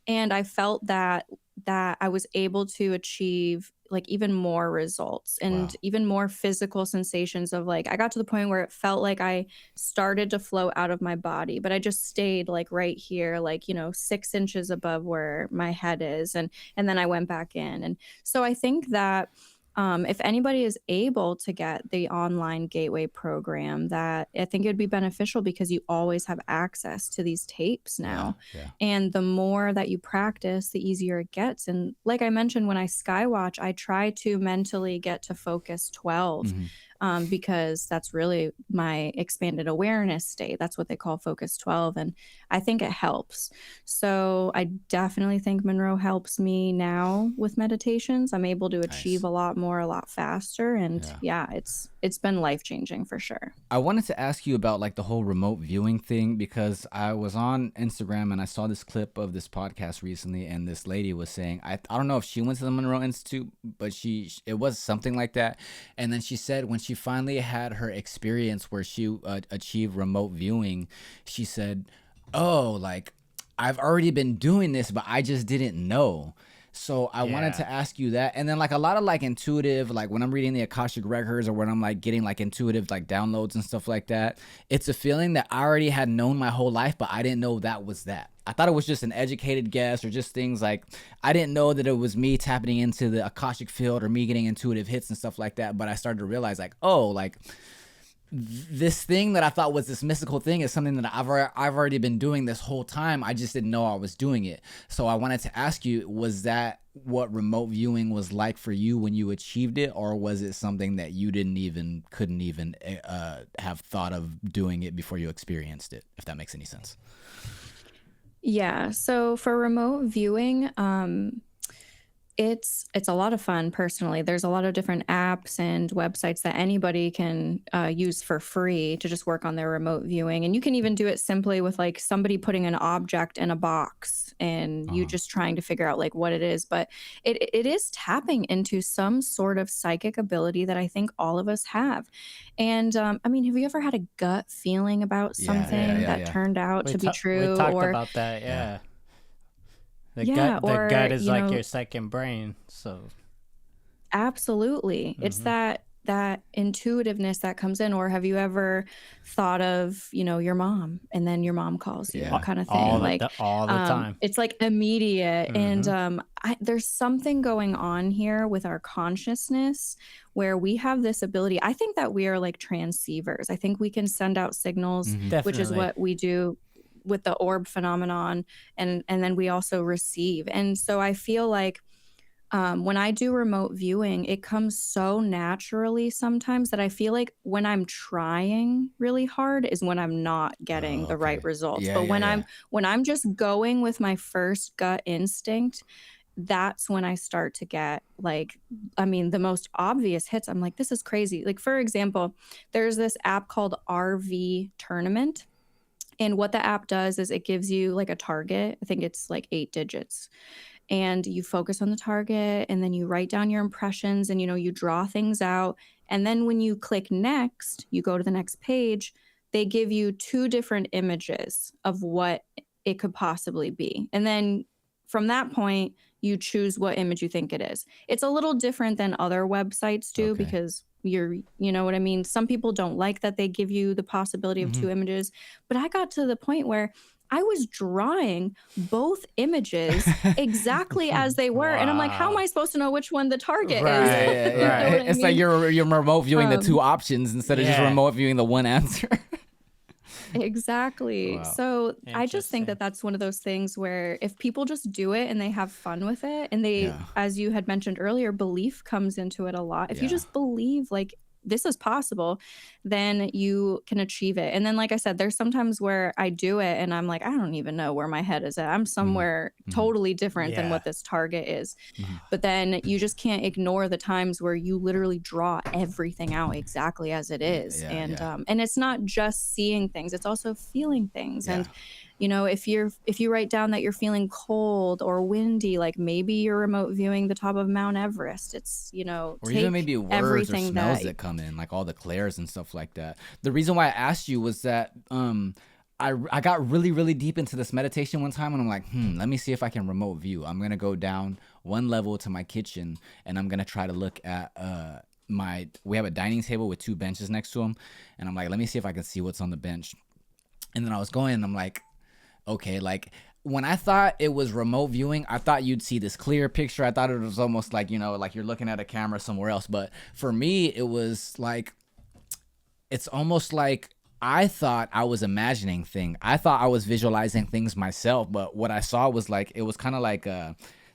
And I felt that I was able to achieve like even more results and even more physical sensations of like, I got to the point where it felt like I started to flow out of my body, but I just stayed like right here, like, you know, 6 inches above where my head is. And then I went back in. And so I think that if anybody is able to get the online gateway program, that I think it would be beneficial, because you always have access to these tapes now. And the more that you practice, the easier it gets. And like I mentioned, when I skywatch, I try to mentally get to focus 12. Because that's really my expanded awareness state. That's what they call focus 12. And I think it helps. So I definitely think Monroe helps me now with meditations. I'm able to achieve a lot more, a lot faster. And it's been life-changing for sure. I wanted to ask you about like the whole remote viewing thing, because I was on Instagram and I saw this clip of this podcast recently, and this lady was saying, I don't know if she went to the Monroe Institute, but it was something like that. And then she said when she finally had her experience where she achieved remote viewing, she said, oh, like I've already been doing this, but I just didn't know. So I wanted to ask you that. And then like a lot of like intuitive, like when I'm reading the Akashic records or when I'm like getting like intuitive like downloads and stuff like that, it's a feeling that I already had known my whole life, but I didn't know that was that. I thought it was just an educated guess or just things like, I didn't know that it was me tapping into the Akashic field or me getting intuitive hits and stuff like that. But I started to realize like, oh, like this thing that I thought was this mystical thing is something that I've already been doing this whole time. I just didn't know I was doing it. So I wanted to ask you, was that what remote viewing was like for you when you achieved it, or was it something that you couldn't even have thought of doing it before you experienced it, if that makes any sense? Yeah. So for remote viewing, it's a lot of fun personally. There's a lot of different apps and websites that anybody can use for free to just work on their remote viewing. And you can even do it simply with like somebody putting an object in a box and you just trying to figure out like what it is. But it is tapping into some sort of psychic ability that I think all of us have. And I mean, have you ever had a gut feeling about something that turned out to be true? We talked about that, yeah. The gut is like your second brain. So absolutely. It's that intuitiveness that comes in. Or have you ever thought of, your mom and then your mom calls you, kind of thing? All the time. It's like immediate. And there's something going on here with our consciousness where we have this ability. I think that we are like transceivers. I think we can send out signals, which is what we do with the orb phenomenon, and then we also receive. And so I feel like when I do remote viewing, it comes so naturally sometimes that I feel like when I'm trying really hard is when I'm not getting the right results. But when I'm just going with my first gut instinct, that's when I start to get like, I mean, the most obvious hits. I'm like, this is crazy. Like, for example, there's this app called RV Tournament. And what the app does is it gives you like a target. I think it's like 8 digits. And you focus on the target and then you write down your impressions and, you draw things out. And then when you click next, you go to the next page, they give you 2 different images of what it could possibly be. And then from that point, you choose what image you think it is. It's a little different than other websites do because you know what I mean? Some people don't like that they give you the possibility of 2 images, but I got to the point where I was drawing both images exactly as they were. And I'm like, how am I supposed to know which one the target is? Right. It's like you're remote viewing the 2 options instead of just remote viewing the one answer. Exactly. Wow. So I just think that that's one of those things where if people just do it and they have fun with it and they, as you had mentioned earlier, belief comes into it a lot. If you just believe like this is possible, then you can achieve it. And then, like I said, there's sometimes where I do it and I'm like, I don't even know where my head is at. I'm somewhere totally different than what this target is. But then you just can't ignore the times where you literally draw everything out exactly as it is. And it's not just seeing things, it's also feeling things. And if you write down that you're feeling cold or windy, like maybe you're remote viewing the top of Mount Everest. It's, or even maybe words or smells that come in, like all the clairs and stuff like that. The reason why I asked you was that I got really, really deep into this meditation one time, and I'm like, let me see if I can remote view. I'm going to go down one level to my kitchen, and I'm going to try to look at we have a dining table with 2 benches next to them, and I'm like, let me see if I can see what's on the bench. And then I was going, and I'm like, okay, like when I thought it was remote viewing, I thought you'd see this clear picture. I thought it was almost like, like you're looking at a camera somewhere else. But for me, it was like, it's almost like I thought I was imagining things. I thought I was visualizing things myself. But what I saw was like, it was kind of like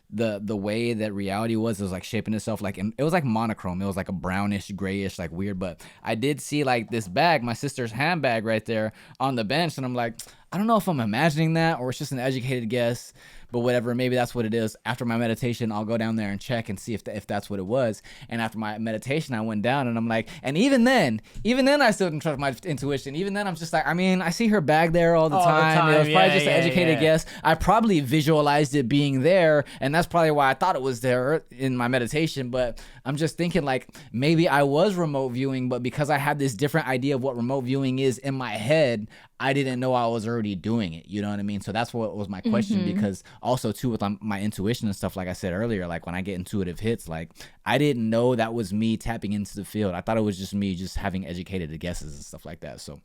the way that reality was like shaping itself. Like, and it was like monochrome. It was like a brownish, grayish, like weird. But I did see like this bag, my sister's handbag right there on the bench. And I'm like, I don't know if I'm imagining that or it's just an educated guess, but whatever, maybe that's what it is. After my meditation, I'll go down there and check and see if that's what it was. And after my meditation, I went down and I'm like, and even then I still didn't trust my intuition. Even then, I'm just like, I mean, I see her bag there all the time. It was probably just an educated guess. I probably visualized it being there, and that's probably why I thought it was there in my meditation. But I'm just thinking like maybe I was remote viewing, but because I had this different idea of what remote viewing is in my head, I didn't know I was already doing it. You know what I mean? So that's what was my question, because also too with my intuition and stuff, like I said earlier, like when I get intuitive hits, like I didn't know that was me tapping into the field. I thought it was just me just having educated guesses and stuff like that. So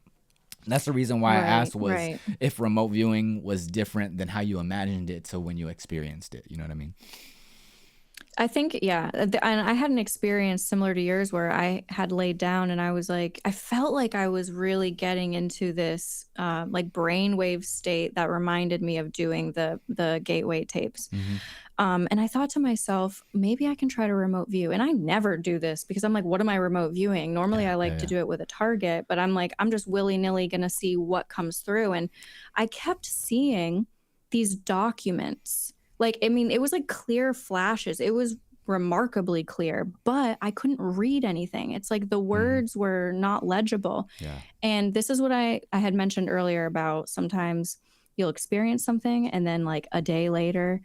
That's the reason why I asked was right. if remote viewing was different than how you imagined it to when you experienced it. You know what I mean? I think, yeah. And I had an experience similar to yours where I had laid down and I was like, I felt like I was really getting into this like brainwave state that reminded me of doing the gateway tapes. And I thought to myself, maybe I can try to remote view. And I never do this because I'm like, what am I remote viewing? Normally I like to do it with a target, but I'm like, I'm just willy-nilly going to see what comes through. And I kept seeing these documents. Like, I mean, it was like clear flashes. It was remarkably clear, but I couldn't read anything. It's like the words were not legible. Yeah. And this is what I had mentioned earlier about sometimes you'll experience something and then like a day later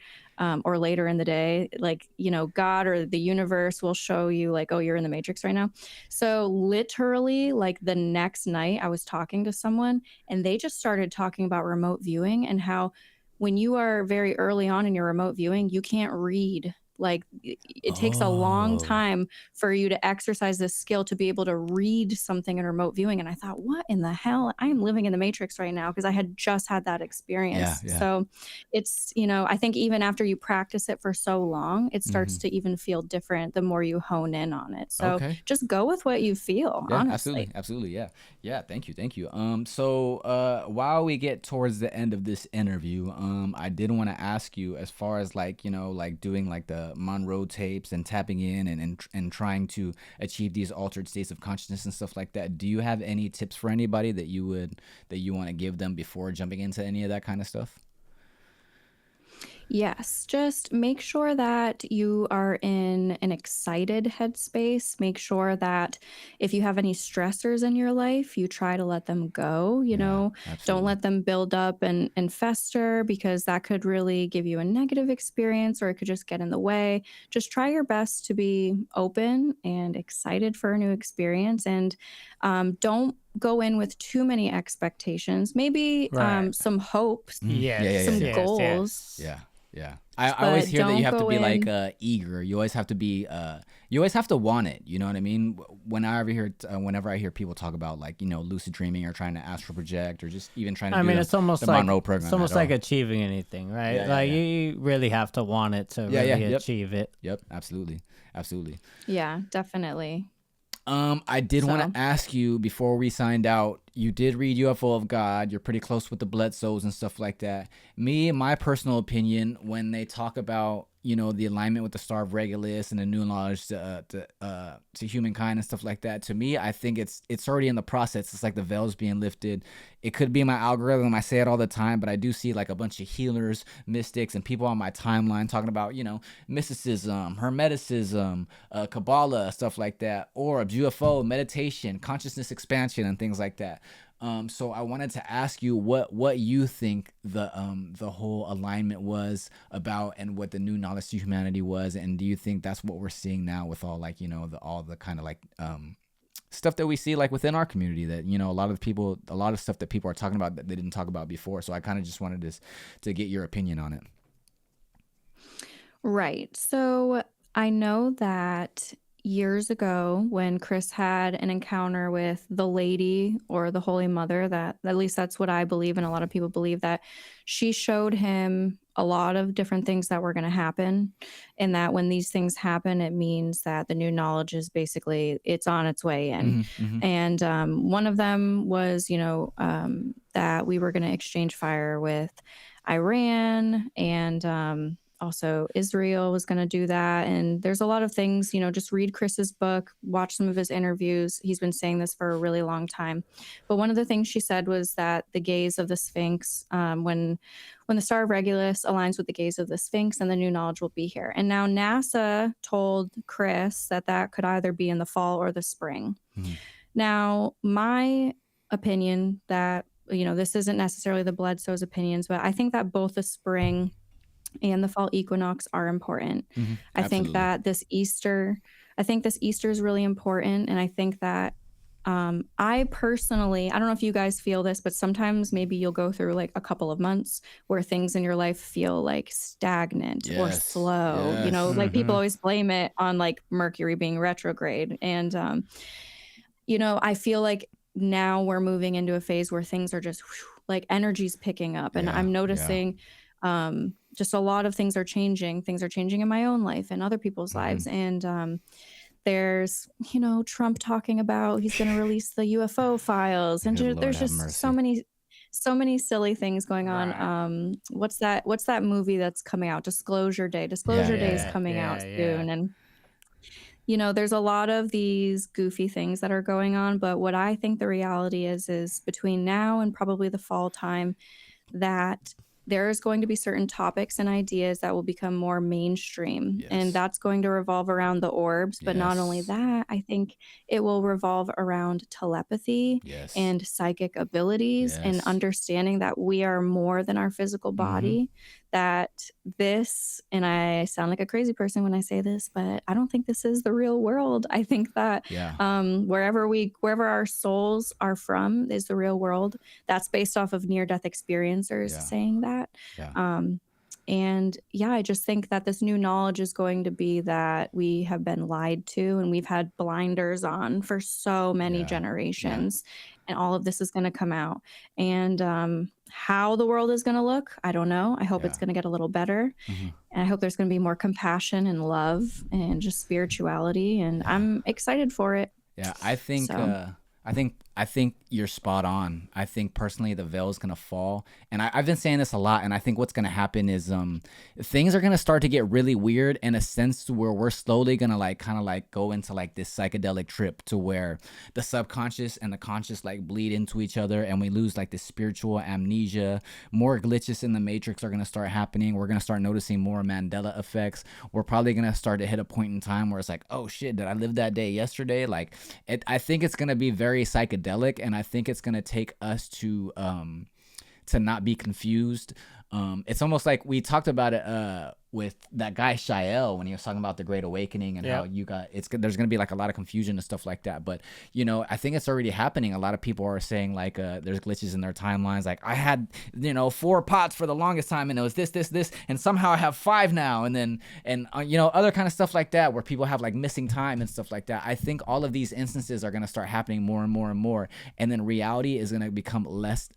or later in the day, like, you know, God or the universe will show you like, oh, you're in the Matrix right now. So literally like the next night I was talking to someone and they just started talking about remote viewing and how when you are very early on in your remote viewing, you can't read. Like it takes a long time for you to exercise this skill to be able to read something in remote viewing. And I thought, what in the hell? I am living in the Matrix right now because I had just had that experience. Yeah. So it's, you know, I think even after you practice it for so long, it starts to even feel different the more you hone in on it. So just go with what you feel, honestly. Absolutely. Yeah. Thank you. So while we get towards the end of this interview, I did want to ask you, as far as like, you know, like doing like the Monroe tapes and tapping in and trying to achieve these altered states of consciousness and stuff like that, do you have any tips for anybody that you want to give them before jumping into any of that kind of stuff? Yes, just make sure that you are in an excited headspace. Make sure that if you have any stressors in your life, you try to let them go. You know, don't let them build up and fester because that could really give you a negative experience or it could just get in the way. Just try your best to be open and excited for a new experience and don't go in with too many expectations. Maybe some hopes, some goals. Yeah. I always hear that you have to be like eager. You always have to be you always have to want it. You know what I mean? Whenever I hear people talk about like, you know, lucid dreaming or trying to astral project or just even trying to it's almost like Monroe program. It's almost like achieving anything, right? You really have to want it to really achieve it. Yep, absolutely. Yeah, definitely. I did want to ask you before we signed out, you did read UFO of God. You're pretty close with the Bledsoes and stuff like that. My personal opinion, when they talk about, you know, the alignment with the Star of Regulus and the new knowledge to humankind and stuff like that, to me, I think it's already in the process. It's like the veil's being lifted. It could be my algorithm. I say it all the time, but I do see like a bunch of healers, mystics, and people on my timeline talking about, you know, mysticism, hermeticism, Kabbalah, stuff like that, Orbs, UFO, meditation, consciousness expansion, and things like that. So I wanted to ask you what you think the whole alignment was about and what the new knowledge to humanity was, and do you think that's what we're seeing now with all like, you know, all the kind of like stuff that we see like within our community that, you know, a lot of stuff that people are talking about that they didn't talk about before. So I kind of just wanted to get your opinion on it. Right. So I know that years ago when Chris had an encounter with the lady or the Holy Mother, that at least that's what I believe and a lot of people believe, that she showed him a lot of different things that were going to happen, and that when these things happen, it means that the new knowledge is basically it's on its way in. And one of them was, you know, that we were going to exchange fire with Iran, and also Israel was going to do that. And there's a lot of things, you know, just read Chris's book, watch some of his interviews. He's been saying this for a really long time. But one of the things she said was that the gaze of the Sphinx, when the Star of Regulus aligns with the gaze of the Sphinx, and the new knowledge will be here. And now NASA told Chris that could either be in the fall or the spring. Now, my opinion that, you know, this isn't necessarily the Bledsoe's opinions, but I think that both the spring and the fall equinox are important. I think that this Easter is really important. And I think that I personally, I don't know if you guys feel this, but sometimes maybe you'll go through like a couple of months where things in your life feel like stagnant or slow. You know, like people always blame it on like Mercury being retrograde. And, you know, I feel like now we're moving into a phase where things are just like energy's picking up, and I'm noticing just a lot of things are changing. Things are changing in my own life and other people's lives. And there's, Trump talking about he's going to release the UFO files, and there's just so many silly things going on. Right. What's that movie that's coming out? Disclosure Day. Disclosure Day is coming out soon. And there's a lot of these goofy things that are going on, but what I think the reality is between now and probably the fall time, that there's going to be certain topics and ideas that will become more mainstream. Yes. And that's going to revolve around the orbs. But not only that, I think it will revolve around telepathy and psychic abilities and understanding that we are more than our physical body. That this, and I sound like a crazy person when I say this, but I don't think this is the real world. I think that wherever our souls are from is the real world. That's based off of near-death experiencers saying that. And I just think that this new knowledge is going to be that we have been lied to, and we've had blinders on for so many generations, and all of this is going to come out. And how the world is going to look, I don't know. I hope it's going to get a little better. And I hope there's going to be more compassion and love and just spirituality. And I'm excited for it. Yeah, I think I think you're spot on. I think personally the veil is going to fall. And I've been saying this a lot, and I think what's going to happen is things are going to start to get really weird in a sense to where we're slowly going to kind of go into this psychedelic trip to where the subconscious and the conscious bleed into each other, and we lose this spiritual amnesia. More glitches in the matrix are going to start happening. We're going to start noticing more Mandela effects. We're probably going to start to hit a point in time where it's oh shit, did I live that day yesterday? I think it's going to be very psychedelic. And I think it's going to take us to not be confused. It's almost like we talked about it with that guy Shael when he was talking about the Great Awakening and how there's going to be a lot of confusion and stuff like that. But I think it's already happening. A lot of people are saying there's glitches in their timelines. I had 4 pots for the longest time, and it was this, and somehow I have 5 now, and other kind of stuff like that where people have missing time and stuff like that. I think all of these instances are going to start happening more and more and more, and then reality is going to become less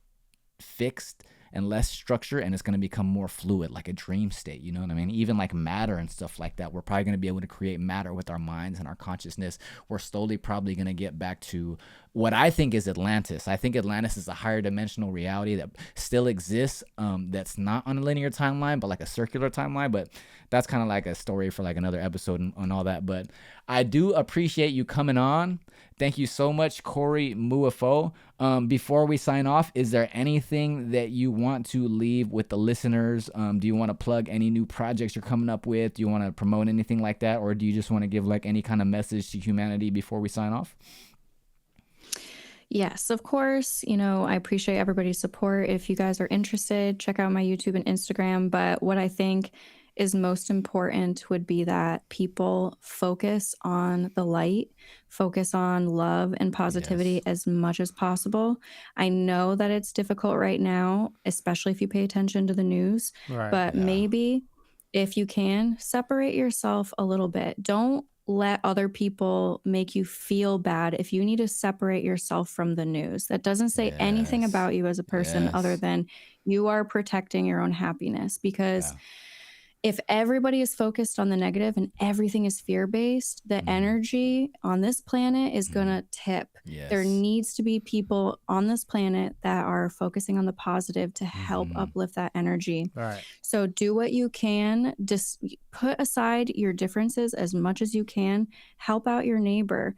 fixed and less structure, and it's going to become more fluid, like a dream state. You know what I mean? Even matter and stuff like that. We're probably going to be able to create matter with our minds and our consciousness. We're slowly probably going to get back to what I think is Atlantis. I think Atlantis is a higher dimensional reality that still exists, that's not on a linear timeline, but a circular timeline. But that's kind of a story for another episode and all that. But I do appreciate you coming on. Thank you so much, Kory MooFO. Before we sign off, is there anything that you want to leave with the listeners? Do you want to plug any new projects you're coming up with? Do you want to promote anything like that? Or do you just want to give any kind of message to humanity before we sign off? Yes, of course. I appreciate everybody's support. If you guys are interested, check out my YouTube and Instagram. But what I think is most important would be that people focus on the light, focus on love and positivity as much as possible. I know that it's difficult right now, especially if you pay attention to the news, but maybe if you can, separate yourself a little bit. Don't let other people make you feel bad. If you need to separate yourself from the news, that doesn't say anything about you as a person other than you are protecting your own happiness. Because if everybody is focused on the negative and everything is fear-based, the energy on this planet is going to tip. There needs to be people on this planet that are focusing on the positive to help uplift that energy. So do what you can. Just put aside your differences as much as you can. Help out your neighbor.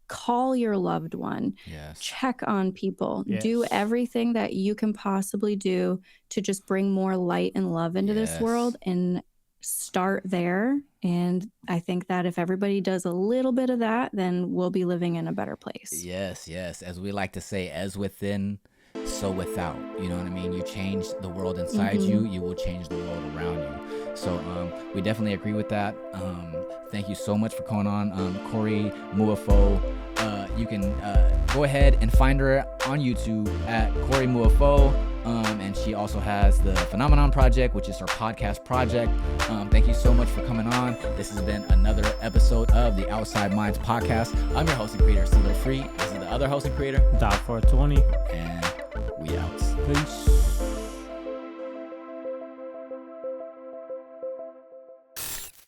Call your loved one. Check on people. Do everything that you can possibly do to just bring more light and love into this world, and start there. And I think that if everybody does a little bit of that, then we'll be living in a better place. Yes. As we like to say, as within, so without. You know what I mean? You change the world inside you, you will change the world around you. So we definitely agree with that. Thank you so much for coming on, Kory MooFO. You can go ahead and find her on YouTube at Kory MooFO. And she also has the Phenomenon Project, which is her podcast project. Thank you so much for coming on. This has been another episode of the Outside Minds podcast. I'm your host and creator, CeeLo Free. This is the other host and creator, Dot 420. and we out. Peace.